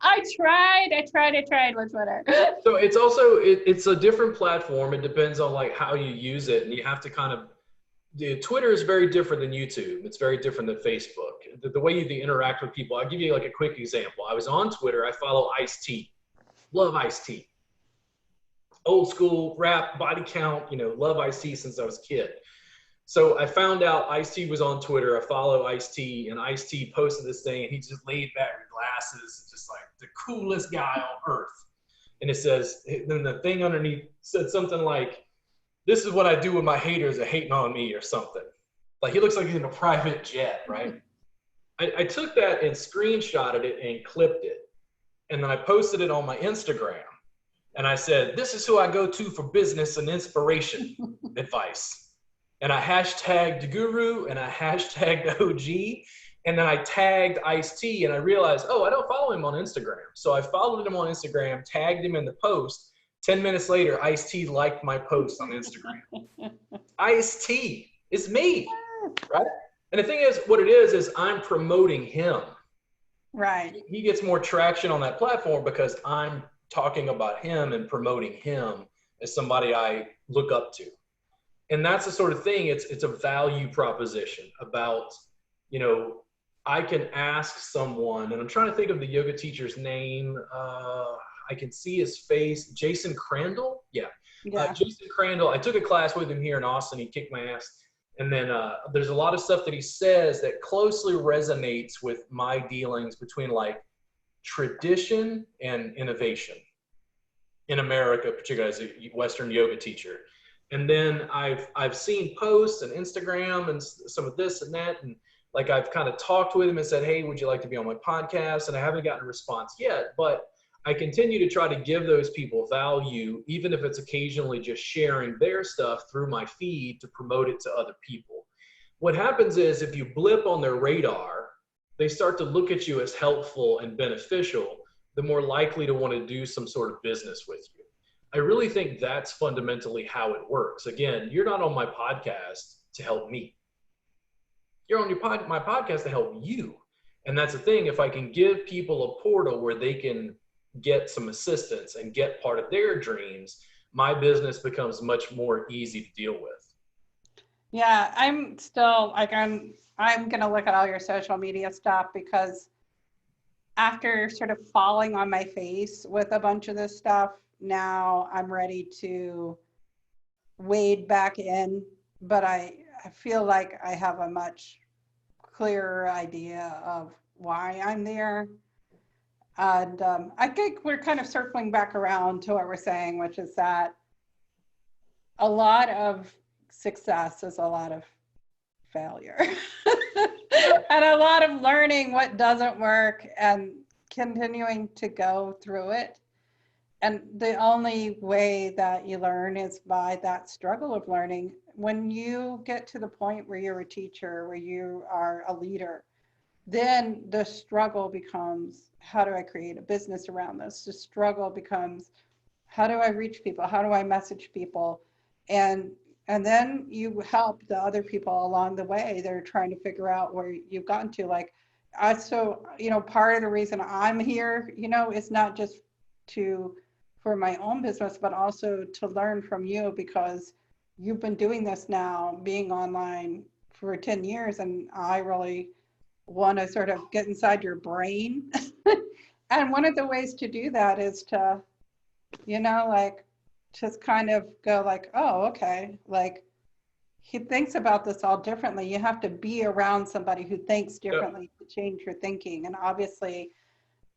I tried with Twitter.
So it's also, it's a different platform. It depends on how you use it. And you have to Twitter is very different than YouTube. It's very different than Facebook. The way you interact with people, I'll give you a quick example. I was on Twitter. I follow Ice-T. Love Ice-T. Old school rap, body count, love Ice-T since I was a kid. So I found out Ice-T was on Twitter. I follow Ice-T, and Ice-T posted this thing, and he just laid back with glasses, just like the coolest guy on earth. And it says, then the thing underneath said something like, this is what I do when my haters are hating on me or something. Like he looks like he's in a private jet, right? I took that and screenshotted it and clipped it. And then I posted it on my Instagram. And I said, this is who I go to for business and inspiration advice. And I hashtagged the guru and I hashtagged the OG. And then I tagged Ice-T and I realized, oh, I don't follow him on Instagram. So I followed him on Instagram, tagged him in the post. 10 minutes later, Ice-T liked my post on Instagram. Ice-T, it's me, right? And the thing is, what it is I'm promoting him.
Right.
He gets more traction on that platform because I'm talking about him and promoting him as somebody I look up to. And that's the sort of thing, it's a value proposition about, I can ask someone, and I'm trying to think of the yoga teacher's name. I can see his face. Jason Crandall? Yeah. Jason Crandall. I took a class with him here in Austin. He kicked my ass. And then there's a lot of stuff that he says that closely resonates with my dealings between tradition and innovation in America, particularly as a Western yoga teacher. And then I've seen posts and Instagram and some of this and that. And I've kind of talked with him and said, hey, would you like to be on my podcast? And I haven't gotten a response yet, but I continue to try to give those people value, even if it's occasionally just sharing their stuff through my feed to promote it to other people. What happens is if you blip on their radar, they start to look at you as helpful and beneficial, the more likely to want to do some sort of business with you. I really think that's fundamentally how it works. Again, you're not on my podcast to help me. You're on my podcast to help you. And that's the thing. If I can give people a portal where they can get some assistance and get part of their dreams, my business becomes much more easy to deal with.
Yeah, I'm still I'm going to look at all your social media stuff because after sort of falling on my face with a bunch of this stuff, now I'm ready to wade back in, but I feel like I have a much clearer idea of why I'm there. And I think we're kind of circling back around to what we're saying, which is that a lot of success is a lot of failure and a lot of learning what doesn't work and continuing to go through it. And the only way that you learn is by that struggle of learning. When you get to the point where you're a teacher, where you are a leader, then the struggle becomes, how do I create a business around this? The struggle becomes, how do I reach people? How do I message people? And then you help the other people along the way. They're trying to figure out where you've gotten to. Like, so, part of the reason I'm here, is not just for my own business, but also to learn from you, because you've been doing this now, being online for 10 years, and I really want to sort of get inside your brain. And one of the ways to do that is to, like, just kind of go like, oh, okay, like, he thinks about this all differently. You have to be around somebody who thinks differently to change your thinking. And obviously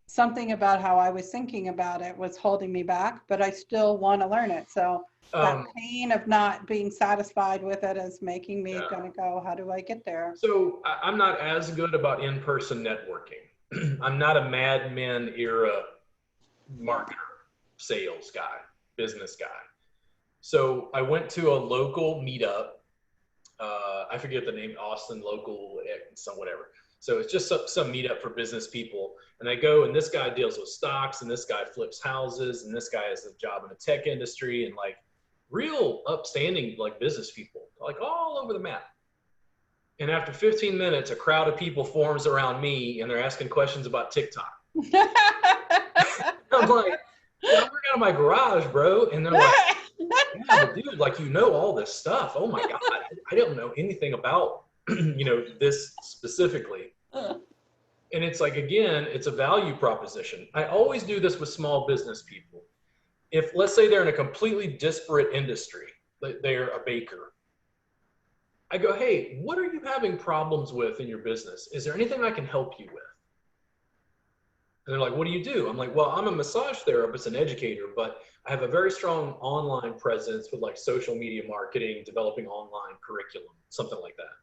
something about how I was thinking about it was holding me back, but I still want to learn it. So that pain of not being satisfied with it is making me going to go, how do I get there?
So I'm not as good about in-person networking. I'm not a Mad Men era marketer, sales guy, business guy. So I went to a local meetup. I forget the name, Austin local, some whatever. So it's just some meetup for business people. And I go, and this guy deals with stocks, and this guy flips houses, and this guy has a job in the tech industry, and like real upstanding like business people, like all over the map. And after 15 minutes, a crowd of people forms around me, and they're asking questions about TikTok. I'm like, yeah, I work out of my garage, bro. And they're like, yeah, but dude, like, all this stuff. Oh my God. I don't know anything about, this specifically. And it's like, again, it's a value proposition. I always do this with small business people. If, let's say they're in a completely disparate industry, they're a baker. I go, hey, what are you having problems with in your business? Is there anything I can help you with? And they're like, what do you do? I'm like, well, I'm a massage therapist and educator, but I have a very strong online presence with like social media marketing, developing online curriculum, something like that.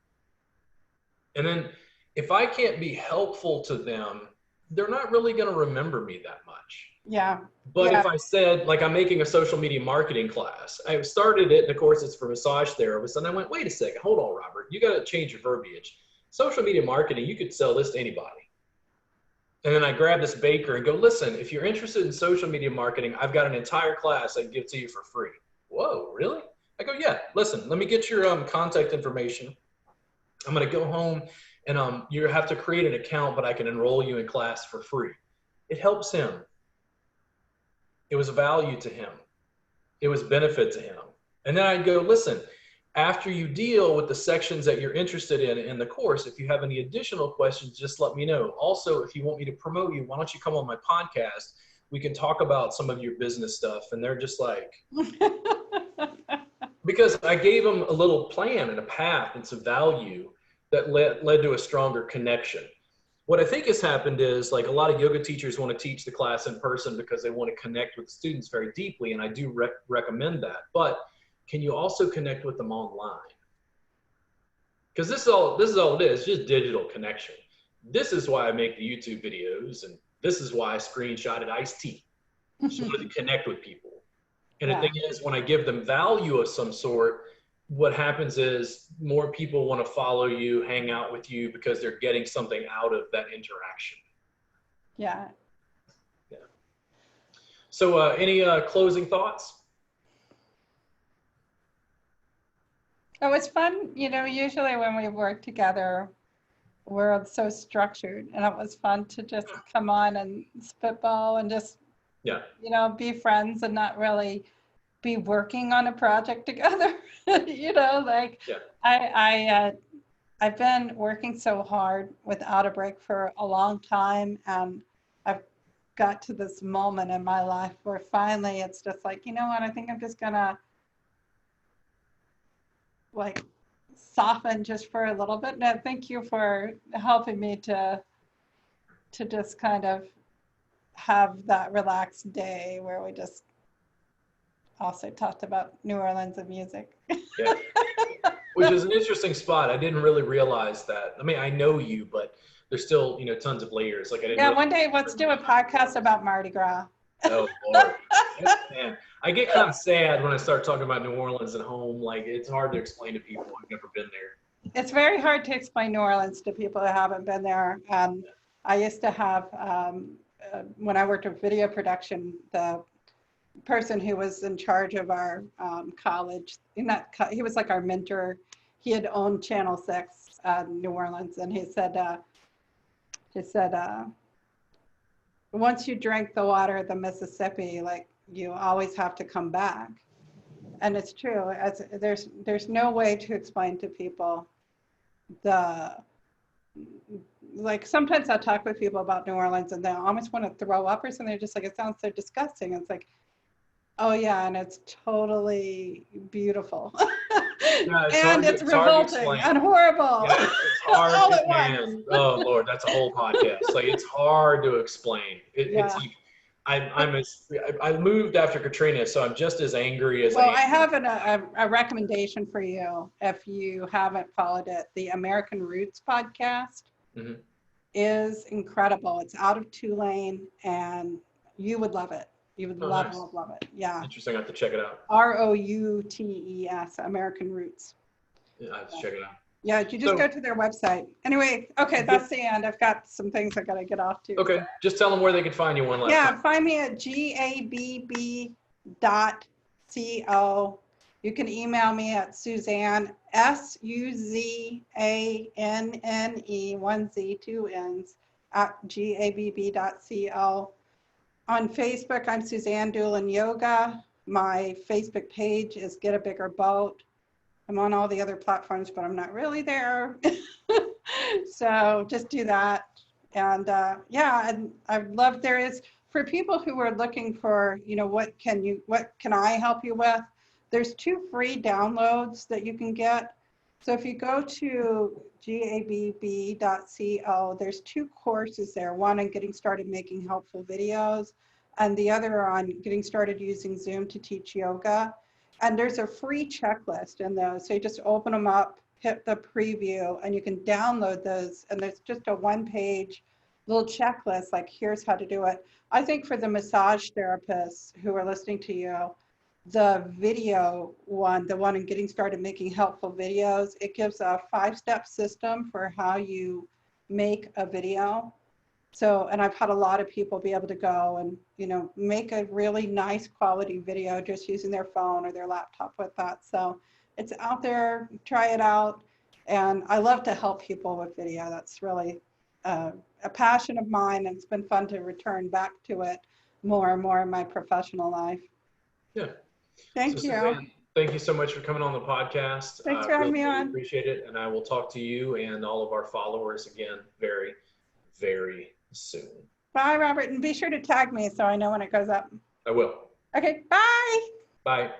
And then if I can't be helpful to them, they're not really going to remember me that much.
Yeah.
But if I said, like, I'm making a social media marketing class, I started it, and of course it's for massage therapists. And I went, wait a second, hold on, Robert, you got to change your verbiage. Social media marketing, you could sell this to anybody. And then I grab this baker and go, listen, if you're interested in social media marketing, I've got an entire class I can give to you for free. Whoa, really? I go, yeah, listen, let me get your contact information. I'm going to go home and you have to create an account, but I can enroll you in class for free. It helps him. It was value to him. It was benefit to him. And then I'd go, listen, after you deal with the sections that you're interested in the course, if you have any additional questions, just let me know. Also, if you want me to promote you, why don't you come on my podcast? We can talk about some of your business stuff. And they're just like, because I gave them a little plan and a path and some value that led to a stronger connection. What I think has happened is, like, a lot of yoga teachers want to teach the class in person because they want to connect with the students very deeply. And I do recommend that. But can you also connect with them online? Because this is all it is, just digital connection. This is why I make the YouTube videos, and this is why I screenshotted iced tea. Just wanted to connect with people. And the thing is, when I give them value of some sort, what happens is more people want to follow you, hang out with you, because they're getting something out of that interaction.
Yeah.
Yeah. So any closing thoughts?
It was fun, usually when we work together, we're so structured, and it was fun to just come on and spitball and just, be friends and not really be working on a project together. I've been working so hard without a break for a long time, and got to this moment in my life where finally it's just like, you know what, I think I'm just gonna like soften just for a little bit. And thank you for helping me to just kind of have that relaxed day where we just also talked about New Orleans and music.
Yeah. Which is an interesting spot. I didn't really realize that. I mean, I know you, but there's still, you know, tons of layers. Like I didn't.
Yeah,
Really
one day let's do a podcast about Mardi Gras.
Oh Lord, man, I get kind of sad when I start talking about New Orleans at home. Like it's hard to explain to people who've never been there.
It's very hard to explain New Orleans to people who haven't been there. I used to have, when I worked with video production, the person who was in charge of our college, he was like our mentor. He had owned Channel 6 New Orleans, and he said, once you drink the water of the Mississippi, like you always have to come back. And it's true. There's no way to explain to people like sometimes I'll talk with people about New Orleans and they almost want to throw up or something. They're just like, it sounds so disgusting. It's like, oh yeah, and it's totally beautiful.
Yeah,
and it's revolting and horrible.
Yeah, it's hard. All at once. Oh Lord, that's a whole podcast. Like it's hard to explain. It's like, I moved after Katrina, so I'm just as angry as.
Well, I have a recommendation for you if you haven't followed it. The American Roots podcast is incredible. It's out of Tulane, and you would love it. You would love it. Yeah.
Interesting. I have to check it out.
ROUTES, American Roots.
Yeah, I have to check it out.
Yeah, you just go to their website. Anyway, okay, that's the end. I've got some things I got to get off to.
Okay, just tell them where they can find you one last time.
Yeah, find me at gabb.co. You can email me at Suzanne, SUZANNE, 1Z, 2 N's, at gabb.co. On Facebook, I'm Suzanne Dulin Yoga. My Facebook page is Get a Bigger Boat. I'm on all the other platforms, but I'm not really there. So just do that. And yeah, and I'd love, there is, for people who are looking for, you know, what can I help you with? There's 2 free downloads that you can get. So if you go to gabb.co, there's 2 courses there. One on getting started making helpful videos, and the other on getting started using Zoom to teach yoga. And there's a free checklist in those. So you just open them up, hit the preview, and you can download those. And there's just a 1-page little checklist, like here's how to do it. I think for the massage therapists who are listening to you, the video one, the one in getting started making helpful videos, it gives a 5-step system for how you make a video. So, and I've had a lot of people be able to go and, you know, make a really nice quality video just using their phone or their laptop with that. So it's out there, try it out. And I love to help people with video. That's really a passion of mine, and it's been fun to return back to it more and more in my professional life.
Yeah.
Thank you.
Suzanne, thank you so much for coming on the podcast.
Thanks for having me on.
Appreciate it. And I will talk to you and all of our followers again very, very soon.
Bye, Robert. And be sure to tag me so I know when it goes up.
I will.
Okay. Bye.
Bye.